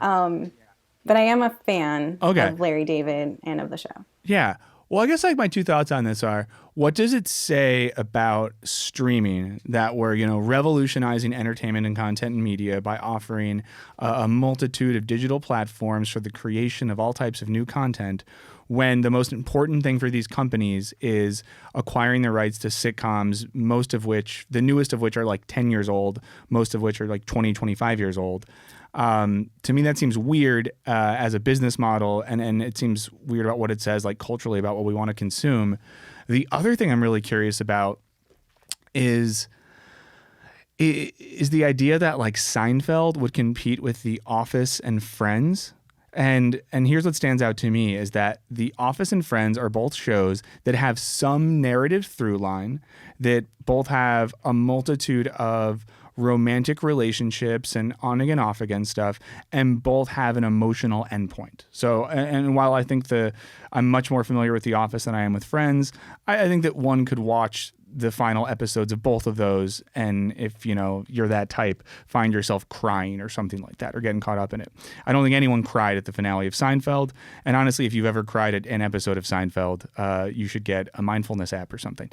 S2: But I am a fan of Larry David and of the show.
S3: Yeah. Well, I guess like my two thoughts on this are, what does it say about streaming that we're, revolutionizing entertainment and content and media by offering a multitude of digital platforms for the creation of all types of new content, when the most important thing for these companies is acquiring the rights to sitcoms, the newest of which are like 10 years old, most of which are like 20, 25 years old. To me, that seems weird as a business model, and it seems weird about what it says, like culturally, about what we want to consume. The other thing I'm really curious about is the idea that like Seinfeld would compete with The Office and Friends. And here's what stands out to me is that The Office and Friends are both shows that have some narrative through line, that both have a multitude of romantic relationships and on again, off again stuff, and both have an emotional endpoint. So, and while I think I'm much more familiar with The Office than I am with Friends, I think that one could watch the final episodes of both of those, and if you're that type, find yourself crying or something like that, or getting caught up in it. I don't think anyone cried at the finale of Seinfeld, and honestly, if you've ever cried at an episode of Seinfeld, you should get a mindfulness app or something.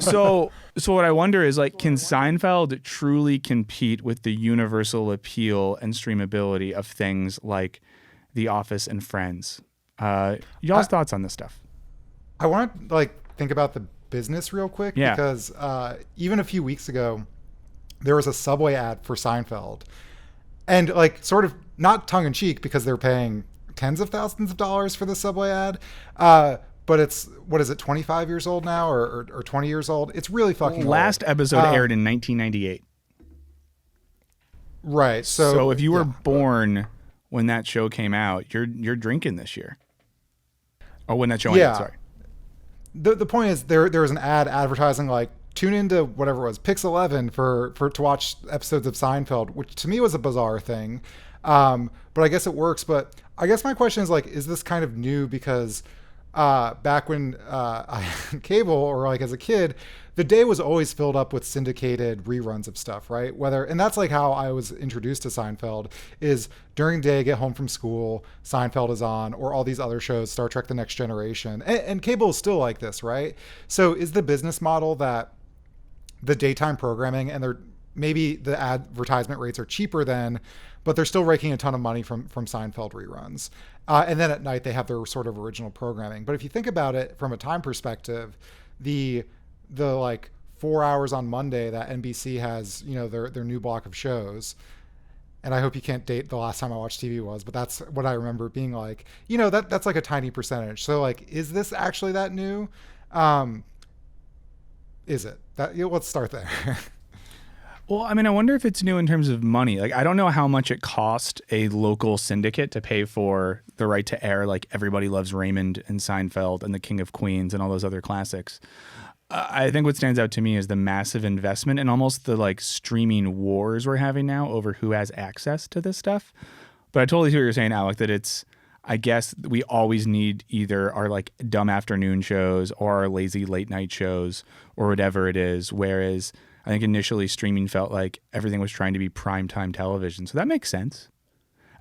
S3: So what I wonder is, like, can Seinfeld truly compete with the universal appeal and streamability of things like The Office and Friends? Y'all's thoughts on this stuff?
S1: I want to think about the business real quick, because even a few weeks ago there was a Subway ad for Seinfeld, and sort of not tongue-in-cheek because they're paying tens of thousands of dollars for the Subway ad, but it's, what is it, 25 years old now, or 20 years old? It's really fucking
S3: last
S1: old.
S3: Episode aired in 1998.
S1: Right. So
S3: if you were born when that show came out, you're drinking this year. Oh, when that show ended, sorry.
S1: The point is, there was an ad advertising tune into whatever it was, Pix 11 for to watch episodes of Seinfeld, which to me was a bizarre thing. But I guess it works. But I guess my question is like, is this kind of new? Because back when I had cable, or like as a kid, the day was always filled up with syndicated reruns of stuff, right? And that's like how I was introduced to Seinfeld, is during the day, get home from school, Seinfeld is on, or all these other shows, Star Trek The Next Generation. And cable is still like this, right? So is the business model that the daytime programming, and maybe the advertisement rates are cheaper then, but they're still raking a ton of money from Seinfeld reruns. And then at night they have their sort of original programming. But if you think about it from a time perspective, the like 4 hours on Monday that NBC has, their new block of shows. And I hope you can't date the last time I watched TV was, but that's what I remember being like, that's like a tiny percentage. So like, is this actually that new? Is it that, let's start there.
S3: Well, I mean, I wonder if it's new in terms of money. Like, I don't know how much it cost a local syndicate to pay for the right to air, like Everybody Loves Raymond and Seinfeld and The King of Queens and all those other classics. I think what stands out to me is the massive investment and almost the like streaming wars we're having now over who has access to this stuff. But I totally see what you're saying, Alec, that I guess we always need either our like dumb afternoon shows or our lazy late night shows or whatever it is. Whereas I think initially streaming felt like everything was trying to be primetime television. So that makes sense.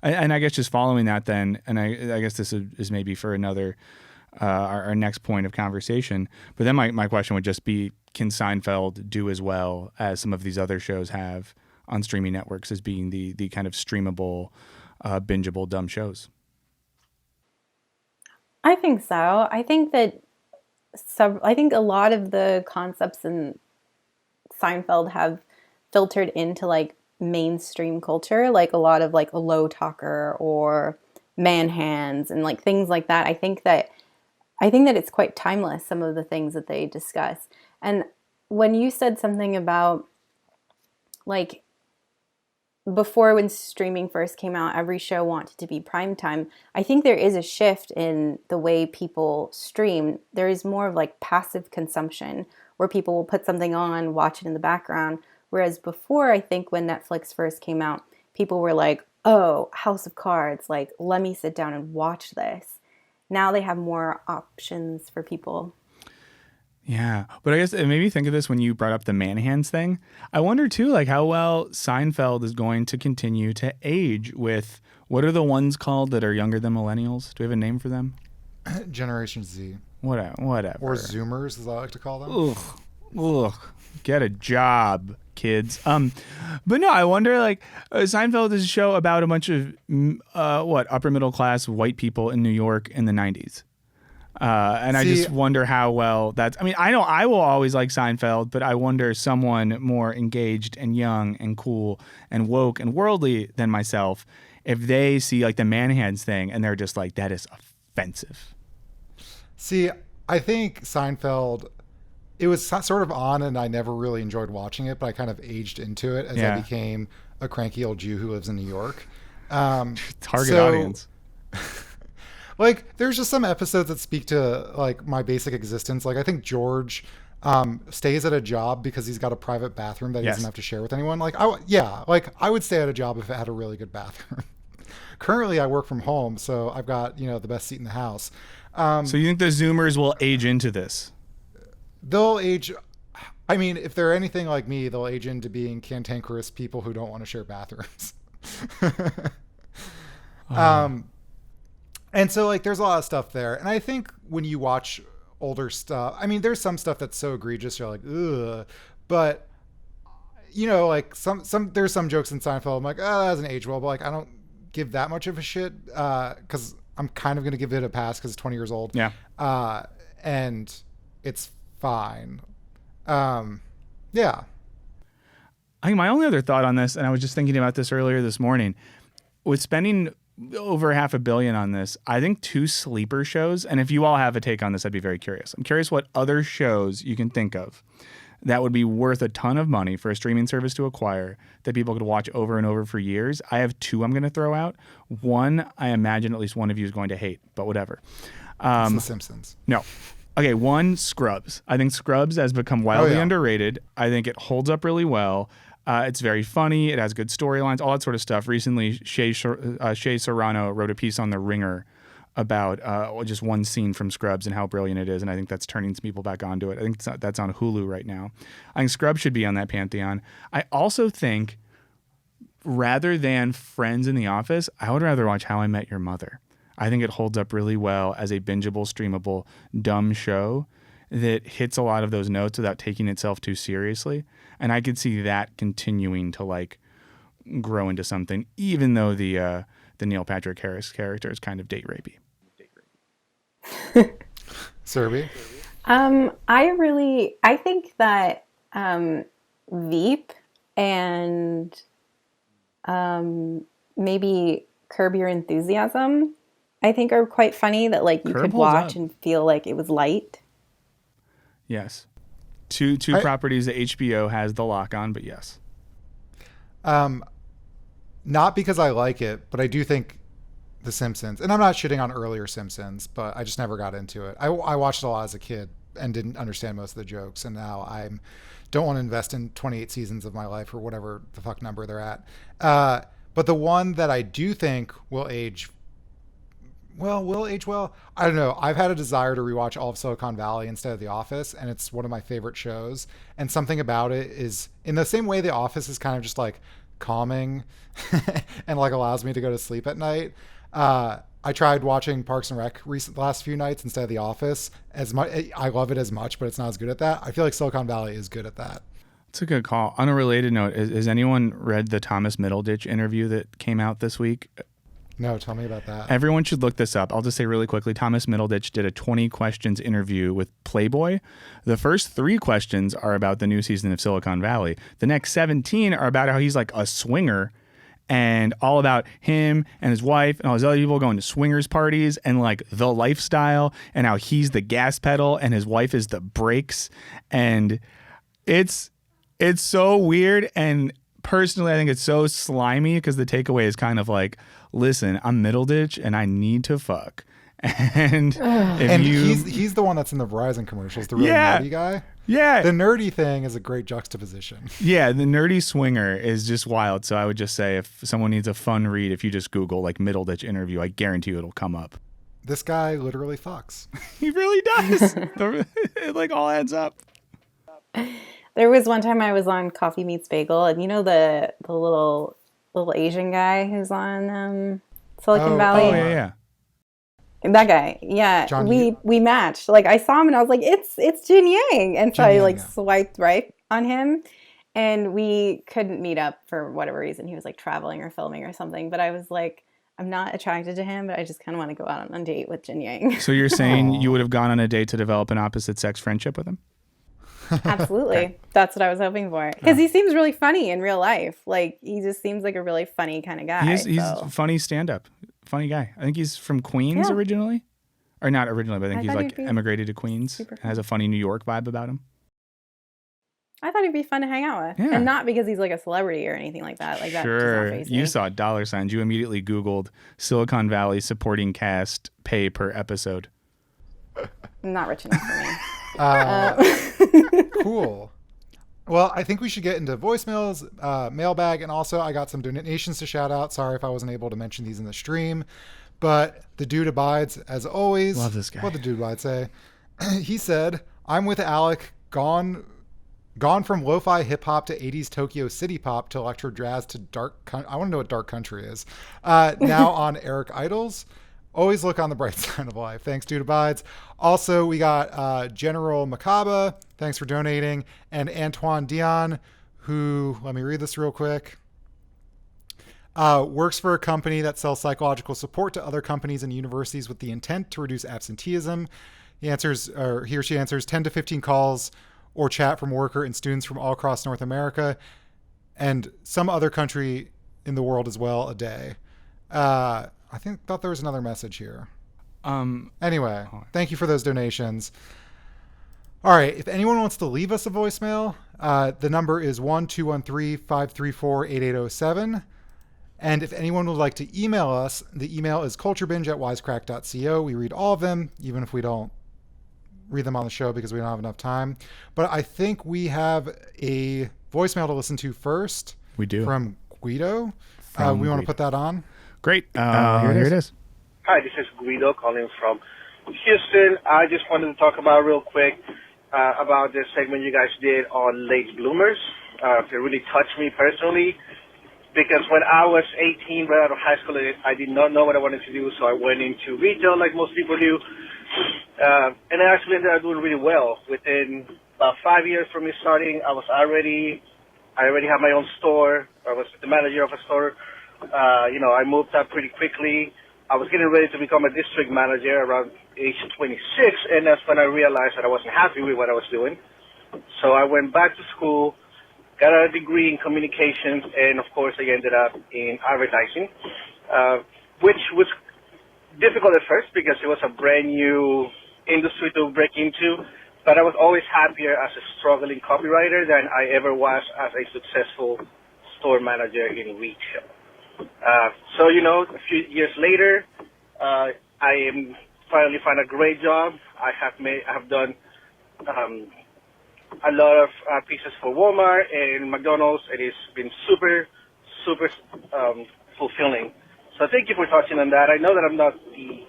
S3: And I guess just following that then, and I guess this is maybe for another, our next point of conversation. But then my question would just be, can Seinfeld do as well as some of these other shows have on streaming networks as being the kind of streamable, bingeable dumb shows?
S2: I think so. I think that I think a lot of the concepts in Seinfeld have filtered into like mainstream culture, like a lot of like a low talker or man hands and like things like that. I think that it's quite timeless, some of the things that they discuss. And when you said something about like before, when streaming first came out, every show wanted to be primetime. I think there is a shift in the way people stream. There is more of like passive consumption where people will put something on, watch it in the background. Whereas before, I think when Netflix first came out, people were like, oh, House of Cards, like, let me sit down and watch this. Now they have more options for people.
S3: Yeah, but I guess it made me think of this when you brought up the man hands thing. I wonder too, like how well Seinfeld is going to continue to age with, what are the ones called that are younger than millennials? Do we have a name for them?
S1: Generation Z.
S3: Whatever.
S1: Or Zoomers, as I like to call them.
S3: Ugh. Get a job, kids. But no, I wonder, like, Seinfeld is a show about a bunch of upper middle class white people in New York in the 90s. And I just wonder how well that's, I mean, I know I will always like Seinfeld, but I wonder someone more engaged and young and cool and woke and worldly than myself, if they see like the man hands thing and they're just like, that is offensive.
S1: See, I think Seinfeld, it was sort of on and I never really enjoyed watching it, but I kind of aged into it as I became a cranky old Jew who lives in New York.
S3: Target audience.
S1: Like, there's just some episodes that speak to like my basic existence. Like, I think George stays at a job because he's got a private bathroom that he doesn't have to share with anyone. Like, I would stay at a job if it had a really good bathroom. Currently, I work from home, so I've got the best seat in the house.
S3: So you think the Zoomers will age into this?
S1: They'll age. I mean, if they're anything like me, they'll age into being cantankerous people who don't want to share bathrooms. And so, like, there's a lot of stuff there. And I think when you watch older stuff, I mean, there's some stuff that's so egregious, you're like, ugh. But, like, there's some jokes in Seinfeld, I'm like, oh, that doesn't age well. But, like, I don't give that much of a shit because I'm kind of going to give it a pass because it's 20 years old.
S3: Yeah.
S1: And it's fine. Yeah.
S3: I think my only other thought on this, and I was just thinking about this earlier this morning, with spending over $500 million on this, I think 2 sleeper shows, and if you all have a take on this, I'd be very curious. I'm curious what other shows you can think of that would be worth a ton of money for a streaming service to acquire that people could watch over and over for years. I have 2 I'm going to throw out. One, I imagine at least one of you is going to hate, but whatever.
S1: It's The Simpsons.
S3: No. Okay, 1, Scrubs. I think Scrubs has become wildly underrated. I think it holds up really well. It's very funny. It has good storylines, all that sort of stuff. Recently, Shea Serrano wrote a piece on The Ringer about just one scene from Scrubs and how brilliant it is, and I think that's turning some people back onto it. I think that's on Hulu right now. I think Scrubs should be on that pantheon. I also think, rather than Friends in The Office, I would rather watch How I Met Your Mother. I think it holds up really well as a bingeable, streamable, dumb show that hits a lot of those notes without taking itself too seriously. And I could see that continuing to like grow into something, even though the Neil Patrick Harris character is kind of date rapey.
S1: Serby?
S2: I think that Veep and maybe Curb Your Enthusiasm, I think are quite funny, that like you
S3: Curb
S2: could
S3: holds
S2: watch
S3: up.
S2: and feel like it was light.
S3: Yes. Two properties that HBO has the lock on, but yes.
S1: Not because I like it, but I do think The Simpsons, and I'm not shitting on earlier Simpsons, but I just never got into it. I watched it a lot as a kid and didn't understand most of the jokes, and now I don't want to invest in 28 seasons of my life or whatever the fuck number they're at. But the one that I do think will age well. I don't know. I've had a desire to rewatch all of Silicon Valley instead of The Office, and it's one of my favorite shows. And something about it is, in the same way The Office is kind of just like calming and like allows me to go to sleep at night. I tried watching Parks and Rec the last few nights instead of The Office. I love it as much, but it's not as good at that. I feel like Silicon Valley is good at that.
S3: It's a good call. On a related note, has anyone read the Thomas Middleditch interview that came out this week?
S1: No, tell me about that.
S3: Everyone should look this up. I'll just say really quickly, Thomas Middleditch did a 20 questions interview with Playboy. The first 3 questions are about the new season of Silicon Valley. The next 17 are about how he's like a swinger, and all about him and his wife and all these other people going to swingers parties and like the lifestyle, and how he's the gas pedal and his wife is the brakes. And it's so weird, and personally I think it's so slimy because the takeaway is kind of like, listen, I'm Middleditch and I need to fuck. And
S1: he's the one that's in the Verizon commercials, the really nerdy guy.
S3: Yeah.
S1: The nerdy thing is a great juxtaposition.
S3: Yeah, the nerdy swinger is just wild. So I would just say, if someone needs a fun read, if you just Google like Middleditch interview, I guarantee you it'll come up.
S1: This guy literally fucks.
S3: He really does. It like all adds up.
S2: There was one time I was on Coffee Meets Bagel, and you know the little Asian guy who's on Silicon Valley?
S3: Oh, yeah.
S2: That guy, yeah.
S1: John
S2: we matched. Like I saw him and I was like, it's Jin Yang, and so I like swiped right on him, and we couldn't meet up for whatever reason. He was like traveling or filming or something. But I was like, I'm not attracted to him, but I just kind of want to go out on a date with Jin Yang.
S3: So you're saying you would have gone on a date to develop an opposite sex friendship with him?
S2: Absolutely. Okay. That's what I was hoping for. Because he seems really funny in real life. Like, he just seems like a really funny kind of guy.
S3: He's a funny stand-up. Funny guy. I think he's from Queens originally. Or not originally, but I think he's like emigrated to Queens. And has a funny New York vibe about him.
S2: I thought he'd be fun to hang out with.
S3: Yeah.
S2: And not because he's like a celebrity or anything like that. Like, that
S3: sure. You saw dollar signs. You immediately Googled Silicon Valley supporting cast pay per episode.
S2: Not rich enough for me.
S1: Cool. Well, I think we should get into voicemails, mailbag, and also I got some donations to shout out. Sorry if I wasn't able to mention these in the stream, but the dude abides as always.
S3: Love this guy.
S1: What the dude would say? He said, "I'm with Alec, gone from lo-fi hip hop to 80s Tokyo city pop to electro jazz to dark. I want to know what dark country is. Now on Eric Idles. Always look on the bright side of life. Thanks, dude abides. Also, we got General Macaba. Thanks for donating. And Antoine Dion, who, let me read this real quick, works for a company that sells psychological support to other companies and universities with the intent to reduce absenteeism. He or she answers 10 to 15 calls or chat from worker and students from all across North America and some other country in the world as well a day. Thought there was another message here. Anyway, thank you for those donations. All right, if anyone wants to leave us a voicemail, the number is 1-213-534-8807. And if anyone would like to email us, the email is culturebinge@wisecrack.co. We read all of them, even if we don't read them on the show because we don't have enough time. But I think we have a voicemail to listen to first.
S3: We do.
S1: From Guido.
S3: From
S1: We want to
S3: Guido.
S1: put that on.
S3: Great. Here it is.
S4: Hi, this is Guido calling from Houston. I just wanted to talk about real quick about this segment you guys did on late bloomers. It really touched me personally because when I was 18, right out of high school, I did not know what I wanted to do, so I went into retail like most people do. And I actually ended up doing really well. Within about 5 years from me starting, I already had my own store. I was the manager of a store. I moved up pretty quickly. I was getting ready to become a district manager around age 26, and that's when I realized that I wasn't happy with what I was doing. So I went back to school, got a degree in communications, and of course I ended up in advertising, which was difficult at first because it was a brand new industry to break into, but I was always happier as a struggling copywriter than I ever was as a successful store manager in retail. A few years later, I am finally found a great job. I have done a lot of pieces for Walmart and McDonald's. It has been super, super fulfilling. So thank you for touching on that. I know that I'm not the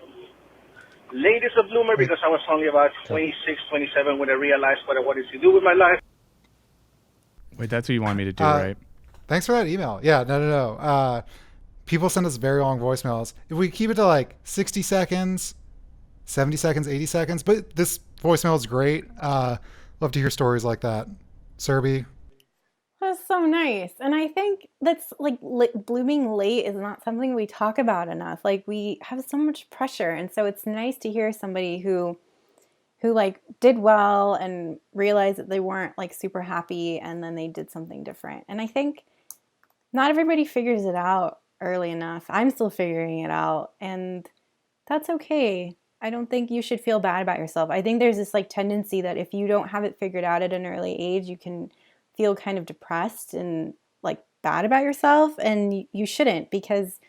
S4: latest of bloomer because I was only about 26, 27 when I realized what I wanted to do with my life.
S3: Wait, that's what you want me to do, right?
S1: Thanks for that email. Yeah, no. People send us very long voicemails. If we keep it to like 60 seconds, 70 seconds, 80 seconds, but this voicemail is great. Love to hear stories like that. Serby.
S2: That's so nice. And I think that's like blooming late is not something we talk about enough. Like we have so much pressure. And so it's nice to hear somebody who like did well and realized that they weren't like super happy and then they did something different. And I think not everybody figures it out early enough. I'm still figuring it out, and that's okay. I don't think you should feel bad about yourself. I think there's this like tendency that if you don't have it figured out at an early age, you can feel kind of depressed and like bad about yourself, and you shouldn't, because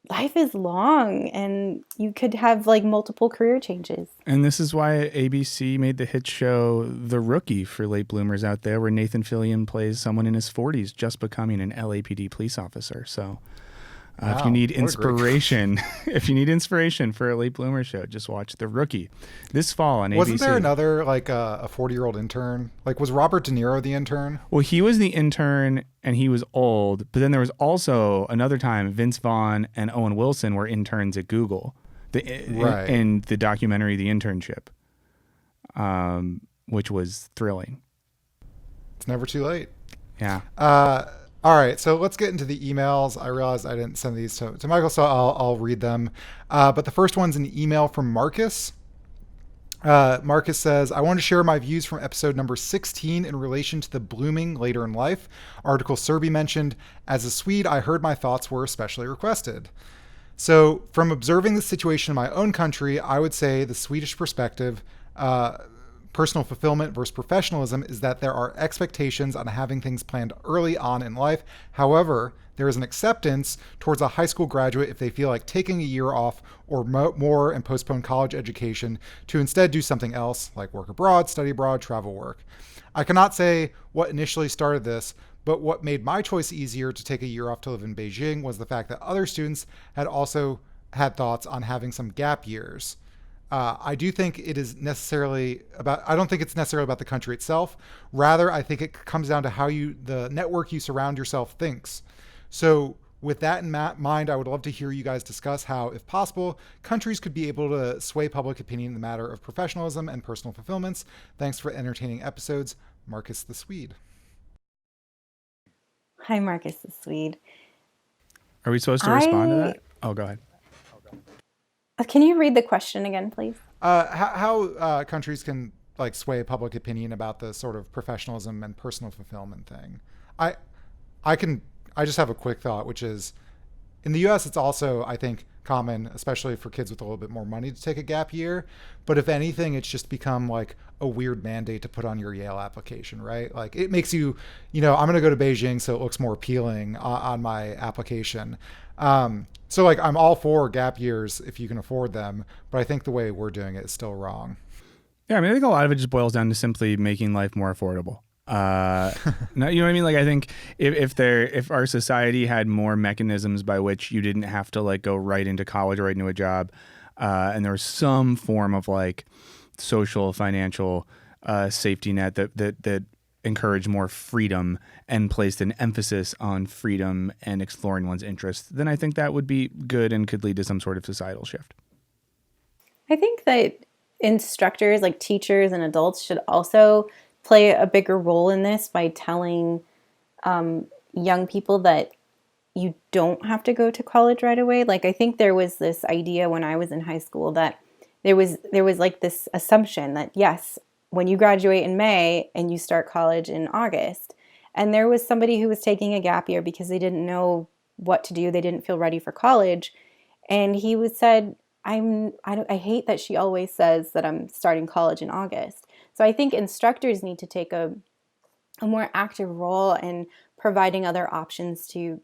S2: life is long and you could have like multiple career changes.
S3: And this is why ABC made the hit show The Rookie for late bloomers out there, where Nathan Fillion plays someone in his 40s just becoming an LAPD police officer. So if you need inspiration, for a late bloomer show, just watch The Rookie this fall on ABC.
S1: Wasn't there another like a 40-year-old intern? Like, was Robert De Niro the intern?
S3: Well, he was the intern and he was old, but then there was also another time Vince Vaughn and Owen Wilson were interns at Google, in the documentary The Internship, which was thrilling.
S1: It's never too late.
S3: Yeah.
S1: All right, so let's get into the emails. I realized I didn't send these to Michael, so I'll read them. But the first one's an email from Marcus. Marcus says, I want to share my views from episode number 16 in relation to the blooming later in life article Serby mentioned. As a Swede, I heard my thoughts were especially requested. So from observing the situation in my own country, I would say the Swedish perspective, personal fulfillment versus professionalism, is that there are expectations on having things planned early on in life. However, there is an acceptance towards a high school graduate if they feel like taking a year off or more and postpone college education to instead do something else, like work abroad, study abroad, travel work. I cannot say what initially started this, but what made my choice easier to take a year off to live in Beijing was the fact that other students had also had thoughts on having some gap years. I don't think it's necessarily about the country itself. Rather, I think it comes down to how the network you surround yourself thinks. So with that in mind, I would love to hear you guys discuss how, if possible, countries could be able to sway public opinion in the matter of professionalism and personal fulfillments. Thanks for entertaining episodes. Marcus the Swede.
S2: Hi, Marcus the Swede.
S3: Are we supposed to respond to that? Oh, go ahead.
S2: Can you read the question again, please?
S1: How countries can like sway public opinion about the sort of professionalism and personal fulfillment thing. I just have a quick thought, which is in the US, it's also, I think, common, especially for kids with a little bit more money, to take a gap year. But if anything, it's just become like a weird mandate to put on your Yale application, right? Like it makes you, I'm going to go to Beijing, so it looks more appealing on my application. So like I'm all for gap years if you can afford them, but I think the way we're doing it is still wrong.
S3: Yeah, I mean, I think a lot of it just boils down to simply making life more affordable. No, you know what I mean? Like, I think if our society had more mechanisms by which you didn't have to like go right into college or right into a job, and there was some form of like social, financial safety net that encouraged more freedom and placed an emphasis on freedom and exploring one's interests, then I think that would be good and could lead to some sort of societal shift.
S2: I think that instructors, like teachers and adults, should also play a bigger role in this by telling young people that you don't have to go to college right away. Like, I think there was this idea when I was in high school that there was like this assumption that, yes, when you graduate in May and you start college in August, and there was somebody who was taking a gap year because they didn't know what to do, they didn't feel ready for college, and he was said, I hate that she always says that I'm starting college in August. So I think instructors need to take a more active role in providing other options to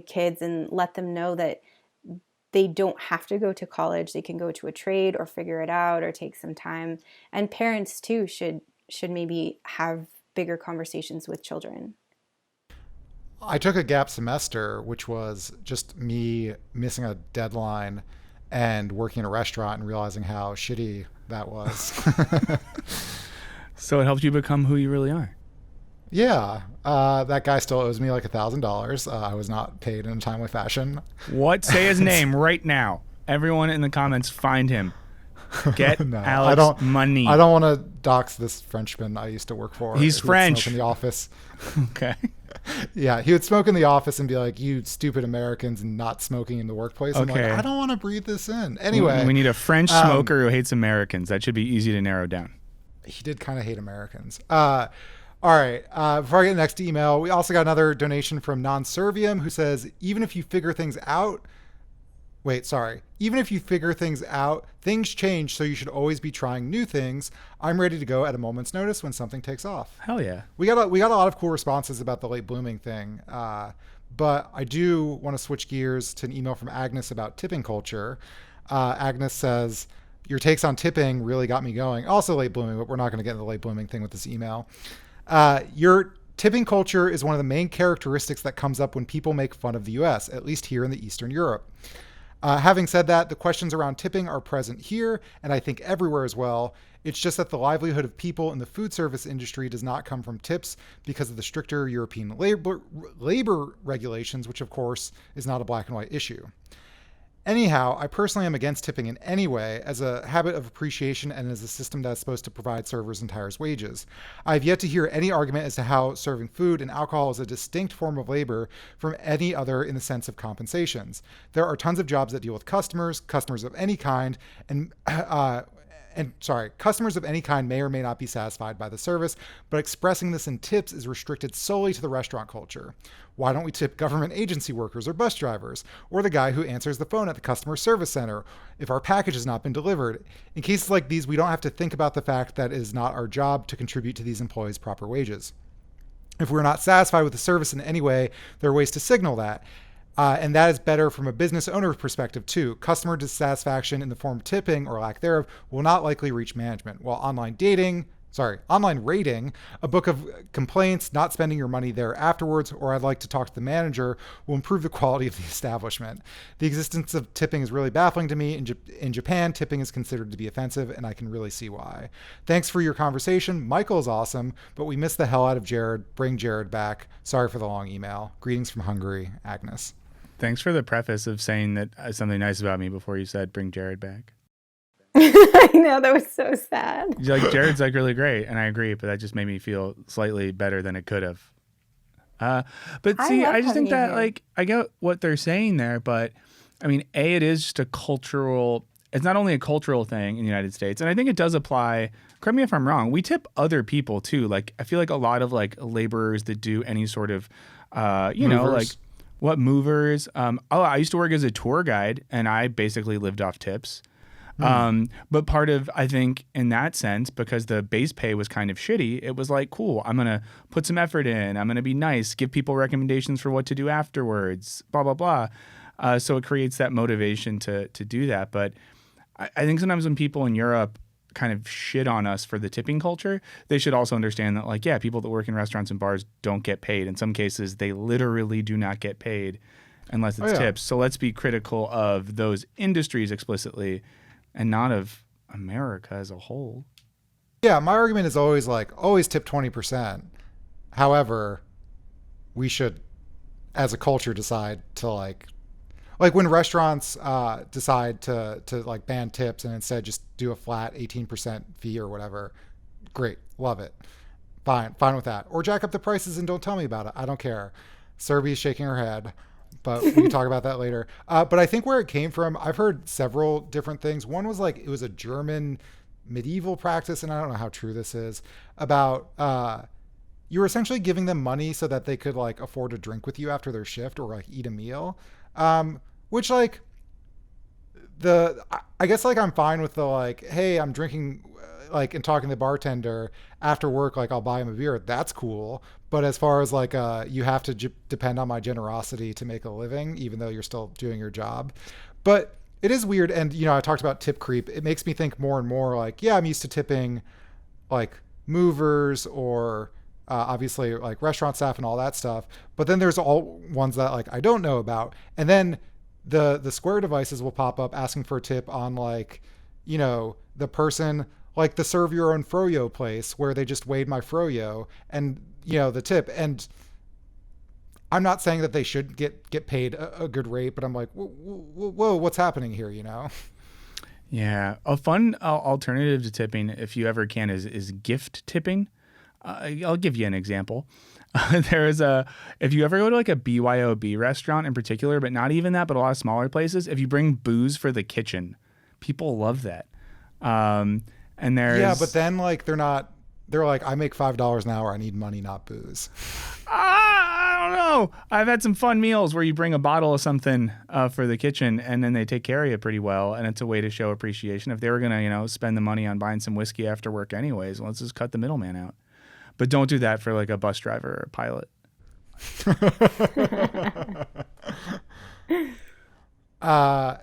S2: kids and let them know that they don't have to go to college. They can go to a trade or figure it out or take some time. And parents too should maybe have bigger conversations with children.
S1: I took a gap semester, which was just me missing a deadline and working in a restaurant and realizing how shitty that was.
S3: So it helped you become who you really are.
S1: Yeah. That guy still owes me like $1,000. I was not paid in a timely fashion.
S3: What? Say his name right now. Everyone in the comments, find him. Get
S1: No,
S3: Alex money.
S1: I don't want to dox this Frenchman I used to work for.
S3: He's
S1: who would
S3: French.
S1: smoke in the office.
S3: Okay.
S1: Yeah, he would smoke in the office and be like, "You stupid Americans," and not smoking in the workplace. I'm
S3: Okay.
S1: like, I don't want to breathe this in. Anyway,
S3: we need a French smoker who hates Americans. That should be easy to narrow down.
S1: he did kind of hate Americans. All right. Before I get the next email, we also got another donation from Non-Servium who says, even if you figure things out, things change, so you should always be trying new things. I'm ready to go at a moment's notice when something takes off.
S3: Hell yeah.
S1: We got a lot of cool responses about the late blooming thing. But I do want to switch gears to an email from Agnes about tipping culture. Agnes says, your takes on tipping really got me going. Also late blooming, but we're not going to get into the late blooming thing with this email. Your tipping culture is one of the main characteristics that comes up when people make fun of the US, at least here in the Eastern Europe. Having said that, the questions around tipping are present here, and I think everywhere as well. It's just that the livelihood of people in the food service industry does not come from tips because of the stricter European labor regulations, which of course is not a black and white issue. Anyhow, I personally am against tipping in any way as a habit of appreciation and as a system that is supposed to provide servers and tires wages. I have yet to hear any argument as to how serving food and alcohol is a distinct form of labor from any other in the sense of compensations. There are tons of jobs that deal with customers of any kind, customers of any kind may or may not be satisfied by the service, but expressing this in tips is restricted solely to the restaurant culture. Why don't we tip government agency workers or bus drivers, or the guy who answers the phone at the customer service center if our package has not been delivered? In cases like these, we don't have to think about the fact that it is not our job to contribute to these employees' proper wages. If we're not satisfied with the service in any way, there are ways to signal that. And that is better from a business owner perspective too. Customer dissatisfaction in the form of tipping or lack thereof will not likely reach management, while online rating, a book of complaints, not spending your money there afterwards, or I'd like to talk to the manager, will improve the quality of the establishment. The existence of tipping is really baffling to me. In Japan, tipping is considered to be offensive, and I can really see why. Thanks for your conversation. Michael is awesome, but we missed the hell out of Jared. Bring Jared back. Sorry for the long email. Greetings from Hungary, Agnes.
S3: Thanks for the preface of saying that something nice about me before you said bring Jared back.
S2: I know, that was so sad.
S3: Like, Jared's like really great, and I agree, but that just made me feel slightly better than it could have. But see, I just think that like I get what they're saying there, but I mean, it is just a cultural. It's not only a cultural thing in the United States, and I think it does apply. Correct me if I'm wrong. We tip other people too. Like I feel like a lot of like laborers that do any sort of, movers. I used to work as a tour guide, and I basically lived off tips. But part of, I think, in that sense, because the base pay was kind of shitty, it was like, cool, I'm going to put some effort in. I'm going to be nice, give people recommendations for what to do afterwards, blah, blah, blah. So it creates that motivation to do that. But I think sometimes when people in Europe kind of shit on us for the tipping culture, they should also understand that, like, yeah, people that work in restaurants and bars don't get paid. In some cases, they literally do not get paid unless it's tips. So let's be critical of those industries explicitly and not of America as a whole.
S1: Yeah, my argument is always like, always tip 20%. However, we should, as a culture, decide to like when restaurants decide to like ban tips and instead just do a flat 18% fee or whatever. Great, love it, fine with that. Or jack up the prices and don't tell me about it. I don't care. Serbi's shaking her head, but we can talk about that later. But I think where it came from, I've heard several different things. One was like it was a German medieval practice, and I don't know how true this is, about you were essentially giving them money so that they could like afford a drink with you after their shift or like eat a meal. Which like I guess like I'm fine with the like, hey, I'm drinking like and talking to the bartender after work, like I'll buy him a beer. That's cool. But as far as like you have to depend on my generosity to make a living, even though you're still doing your job. But it is weird. And, you know, I talked about tip creep. It makes me think more and more like, yeah, I'm used to tipping like movers or obviously like restaurant staff and all that stuff. But then there's all ones that like I don't know about. And then the Square devices will pop up asking for a tip on like, you know, the person like the serve your own froyo place where they just weighed my froyo and, you know, the tip. And I'm not saying that they should get paid a good rate, but I'm like, whoa, what's happening here, you know?
S3: Yeah. A fun alternative to tipping, if you ever can, is gift tipping. I'll give you an example. If you ever go to like a BYOB restaurant in particular, but not even that, but a lot of smaller places, if you bring booze for the kitchen, people love that. And
S1: but then like they're like, I make $5 an hour. I need money, not booze.
S3: I don't know. I've had some fun meals where you bring a bottle of something for the kitchen and then they take care of you pretty well. And it's a way to show appreciation. If they were going to, you know, spend the money on buying some whiskey after work anyways, let's just cut the middleman out. But don't do that for like a bus driver or a pilot.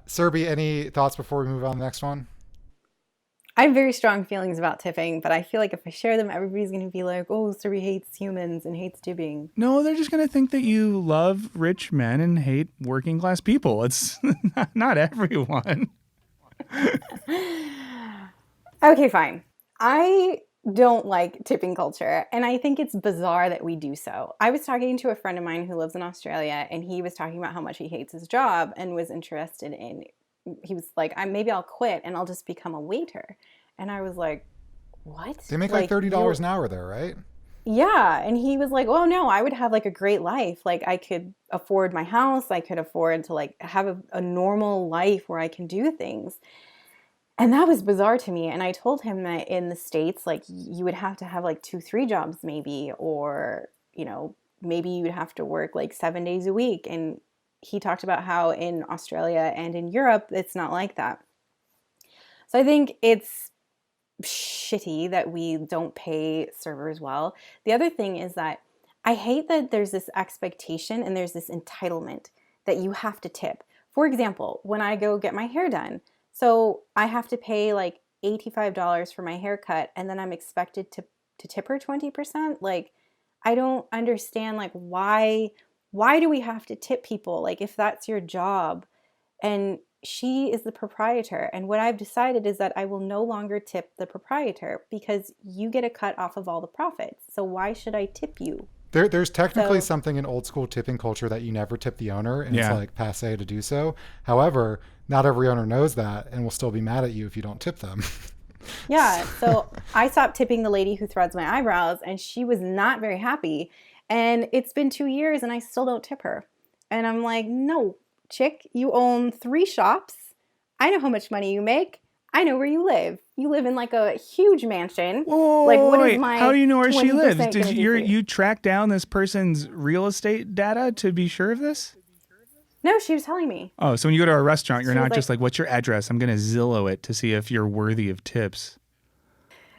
S1: Serbi, any thoughts before we move on to the next one?
S2: I have very strong feelings about tipping, but I feel like if I share them, everybody's going to be like, oh, Serbi hates humans and hates tipping.
S3: No, they're just going to think that you love rich men and hate working class people. It's not everyone.
S2: Okay, fine. I don't like tipping culture, and I think it's bizarre that we do so. I was talking to a friend of mine who lives in Australia, and he was talking about how much he hates his job and was interested in, he was like, maybe I'll quit and I'll just become a waiter. And I was like, what?
S1: They make like $30 an hour there, right?
S2: Yeah. And he was like, oh no, I would have like a great life. Like I could afford my house. I could afford to like have a normal life where I can do things. And that was bizarre to me. And I told him that in the States, like you would have to have like 2-3 jobs maybe, or, you know, maybe you'd have to work like 7 days a week. And he talked about how in Australia and in Europe, it's not like that. So I think it's shitty that we don't pay servers well. The other thing is that I hate that there's this expectation and there's this entitlement that you have to tip. For example, when I go get my hair done, so I have to pay like $85 for my haircut, and then I'm expected to tip her 20%. Like, I don't understand, like, why do we have to tip people? Like, if that's your job, and she is the proprietor. And what I've decided is that I will no longer tip the proprietor because you get a cut off of all the profits. So why should I tip you?
S1: There's technically something in old school tipping culture that you never tip the owner, and it's like passe to do so. However, not every owner knows that and will still be mad at you if you don't tip them.
S2: Yeah. So I stopped tipping the lady who threads my eyebrows, and she was not very happy. And it's been 2 years and I still don't tip her. And I'm like, no, chick, you own 3 shops. I know how much money you make. I know where you live. You live in like a huge mansion.
S3: Whoa,
S2: like, what is my
S3: how do you know where she lives? Did
S2: you
S3: track down this person's real estate data to be sure of this?
S2: No, she was telling me.
S3: Oh, so when you go to a restaurant, you're not just like, what's your address? I'm going to Zillow it to see if you're worthy of tips.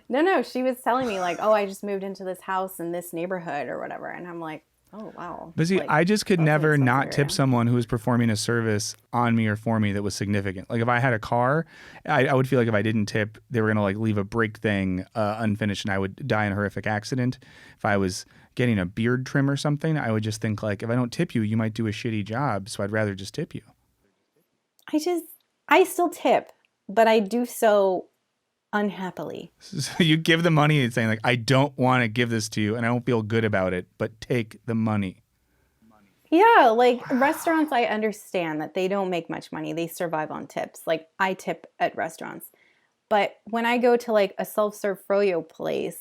S2: No, she was telling me like, oh, I just moved into this house in this neighborhood or whatever. And I'm like, Oh, wow.
S3: But see,
S2: Like,
S3: I just could
S2: that's an
S3: never
S2: expensive
S3: not tip
S2: area.
S3: someone who was performing a service on me or for me that was significant. Like if I had a car, I would feel like if I didn't tip, they were going to like leave a brake thing unfinished and I would die in a horrific accident. If I was getting a beard trim or something, I would just think like, if I don't tip you, you might do a shitty job. So I'd rather just tip you.
S2: I still tip, but I do so unhappily.
S3: So you give the money and saying like, I don't want to give this to you and I don't feel good about it, but take the money.
S2: Yeah, like restaurants, I understand that they don't make much money. They survive on tips. Like I tip at restaurants. But when I go to like a self-serve froyo place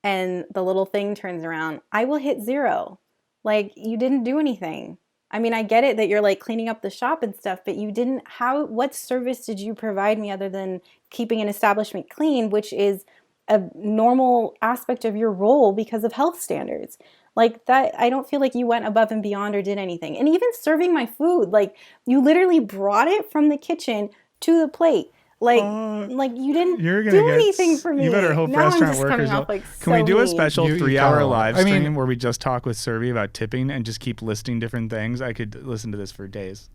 S2: and the little thing turns around, I will hit 0. Like you didn't do anything. I mean, I get it that you're like cleaning up the shop and stuff, but you didn't, what service did you provide me other than keeping an establishment clean, which is a normal aspect of your role because of health standards. Like that, I don't feel like you went above and beyond or did anything. And even serving my food, like you literally brought it from the kitchen to the plate. Like you didn't do anything for me.
S3: You better hope
S2: now
S3: restaurant
S2: I'm just
S3: workers.
S2: coming off like
S3: Can we
S2: so
S3: do a
S2: mean.
S3: special
S1: You
S3: 3-hour
S1: kinda
S3: live
S1: are. I mean-
S3: stream where we just talk with Survey about tipping and just keep listing different things? I could listen to this for days.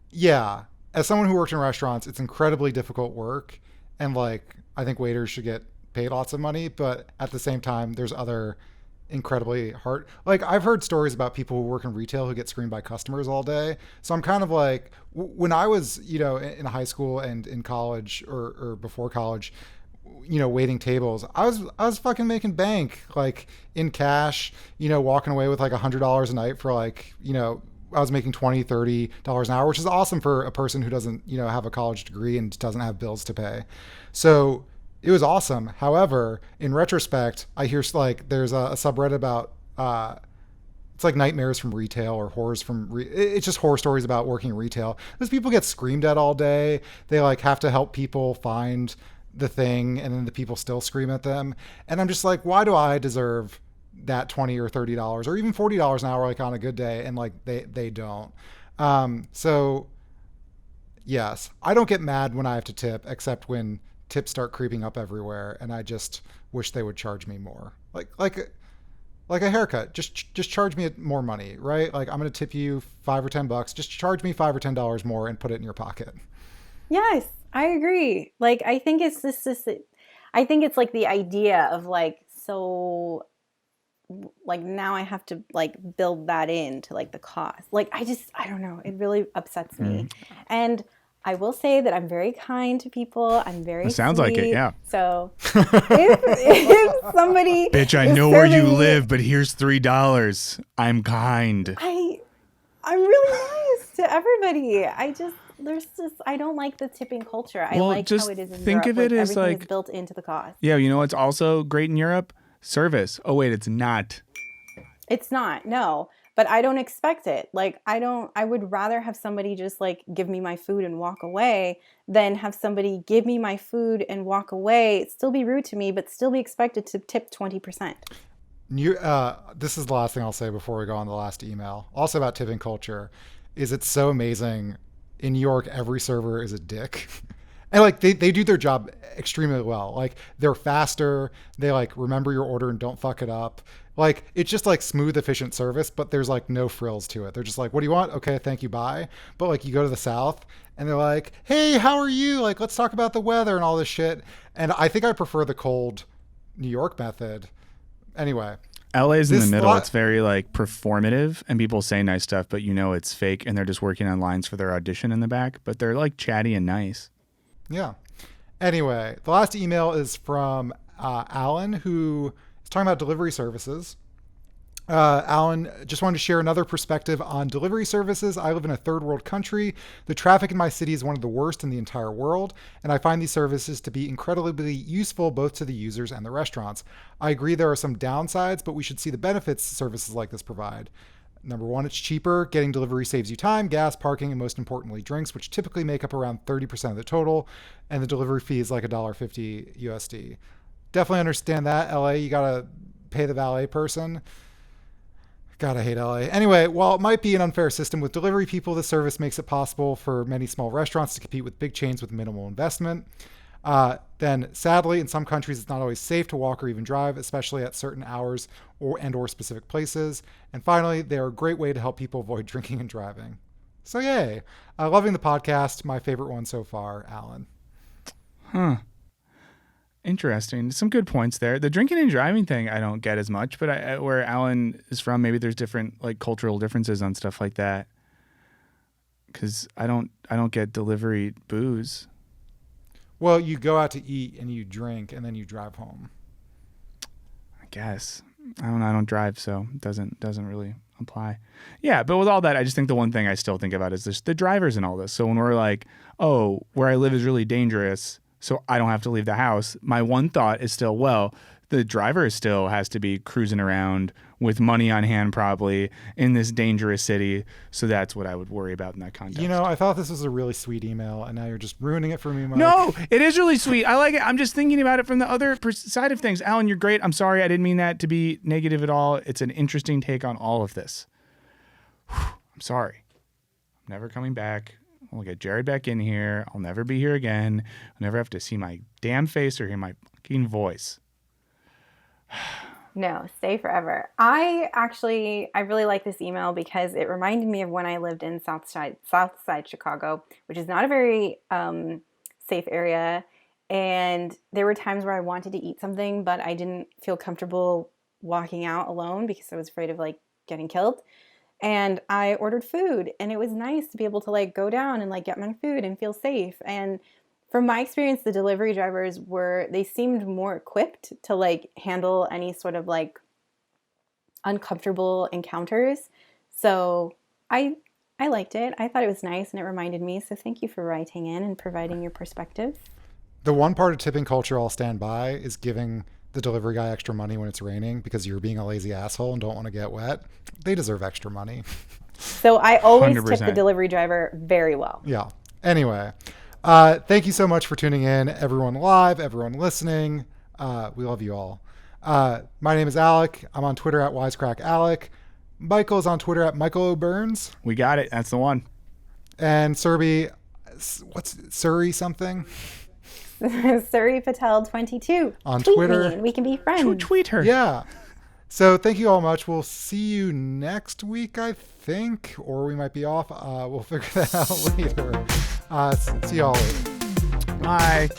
S1: Yeah, as someone who worked in restaurants, it's incredibly difficult work, and like I think waiters should get paid lots of money, but at the same time, there's other incredibly hard. Like I've heard stories about people who work in retail who get screened by customers all day. So I'm kind of like, when I was, in high school and in college or before college, waiting tables, I was fucking making bank, like in cash, walking away with like $100 a night for like, I was making $20-$30 an hour, which is awesome for a person who doesn't, have a college degree and doesn't have bills to pay. So it was awesome. However, in retrospect, I hear like there's a subreddit about it's like nightmares from retail or horrors from it's just horror stories about working in retail. Those people get screamed at all day. They like have to help people find the thing, and then the people still scream at them. And I'm just like, why do I deserve that $20 or $30 or even $40 an hour like on a good day, and like they don't. So yes, I don't get mad when I have to tip, except when tips start creeping up everywhere, and I just wish they would charge me more. Like a haircut, just charge me more money, right? Like I'm gonna tip you $5 or $10, just charge me $5 or $10 more and put it in your pocket.
S2: Yes, I agree. Like I think it's I think it's like the idea of like, so like now I have to like build that into like the cost. Like I don't know. It really upsets me. And I will say that I'm very kind to people. I'm very
S3: It sounds like it, yeah.
S2: So if somebody
S3: Bitch, I
S2: is
S3: know where you
S2: serving me-
S3: live, but here's $3. I'm kind.
S2: I'm really nice to everybody. I don't like the tipping culture. I
S3: Well,
S2: like
S3: just
S2: how it is in
S3: think
S2: Europe.
S3: of it as
S2: everything
S3: like-
S2: is built into the cost.
S3: Yeah, you know what's also great in Europe? Service. Oh wait, it's not.
S2: It's not, no. But I don't expect it. Like I would rather have somebody just like give me my food and walk away than have somebody give me my food and walk away, still be rude to me, but still be expected to tip 20%.
S1: This is the last thing I'll say before we go on the last email. Also about tipping culture, is it's so amazing. In New York, every server is a dick. And like they do their job extremely well. Like they're faster. They like remember your order and don't fuck it up. Like it's just like smooth, efficient service, but there's like no frills to it. They're just like, what do you want? Okay, thank you, bye. But like you go to the South and they're like, hey, how are you? Like, let's talk about the weather and all this shit. And I think I prefer the cold New York method. Anyway.
S3: LA's in the middle. It's very like performative and people say nice stuff, but it's fake and they're just working on lines for their audition in the back, but they're like chatty and nice.
S1: Yeah. Anyway, the last email is from Alan, who is talking about delivery services. Alan just wanted to share another perspective on delivery services. I live in a third world country. The traffic in my city is one of the worst in the entire world, and I find these services to be incredibly useful both to the users and the restaurants. I agree there are some downsides, but we should see the benefits services like this provide. Number one, it's cheaper. Getting delivery saves you time, gas, parking, and most importantly, drinks, which typically make up around 30% of the total. And the delivery fee is like $1.50 USD. Definitely understand that. LA, you gotta pay the valet person. God, I hate LA. Anyway, while it might be an unfair system with delivery people, the service makes it possible for many small restaurants to compete with big chains with minimal investment. Then, sadly, in some countries, it's not always safe to walk or even drive, especially at certain hours or specific places. And finally, they're a great way to help people avoid drinking and driving. So, yay. Loving the podcast. My favorite one so far, Alan.
S3: Huh. Interesting. Some good points there. The drinking and driving thing I don't get as much, but where Alan is from, maybe there's different like cultural differences on stuff like that. Because I don't get delivery booze.
S1: Well, you go out to eat and you drink and then you drive home.
S3: I guess. I don't drive, so it doesn't really apply. Yeah, but with all that, I just think the one thing I still think about is this, the drivers and all this. So when we're like, oh, where I live is really dangerous, so I don't have to leave the house, my one thought is still, well, the driver still has to be cruising around with money on hand probably in this dangerous city. So that's what I would worry about in that context.
S1: You know, I thought this was a really sweet email, and now you're just ruining it for me, Mike.
S3: No, it is really sweet. I like it. I'm just thinking about it from the other side of things. Alan, you're great. I'm sorry. I didn't mean that to be negative at all. It's an interesting take on all of this. I'm sorry. I'm never coming back. We'll get Jared back in here. I'll never be here again. I'll never have to see my damn face or hear my fucking voice.
S2: No, stay forever. I really like this email because it reminded me of when I lived in South Side Chicago, which is not a very safe area. And there were times where I wanted to eat something, but I didn't feel comfortable walking out alone because I was afraid of like getting killed. And I ordered food, and it was nice to be able to like go down and like get my food and feel safe. And from my experience, the delivery drivers they seemed more equipped to like handle any sort of like uncomfortable encounters. So I liked it. I thought it was nice and it reminded me. So thank you for writing in and providing your perspective.
S1: The one part of tipping culture I'll stand by is giving the delivery guy extra money when it's raining because you're being a lazy asshole and don't want to get wet. They deserve extra money.
S2: So I always
S3: 100%.
S2: tip the delivery driver very well.
S1: Yeah. Anyway, thank you so much for tuning in, everyone live, everyone listening. We love you all. My name is Alec. I'm on Twitter at Wisecrack Alec. Michael is on Twitter at Michael O'Burns.
S3: We got it. That's the one.
S1: And Surrey, what's Surrey something?
S2: Surrey Patel 22
S1: on
S2: Tweet
S1: Twitter.
S2: Me and we can be friends.
S3: Tweet her.
S1: Yeah. So thank you all much. We'll see you next week, I think, or we might be off. We'll figure that out later. See y'all later.
S3: Bye.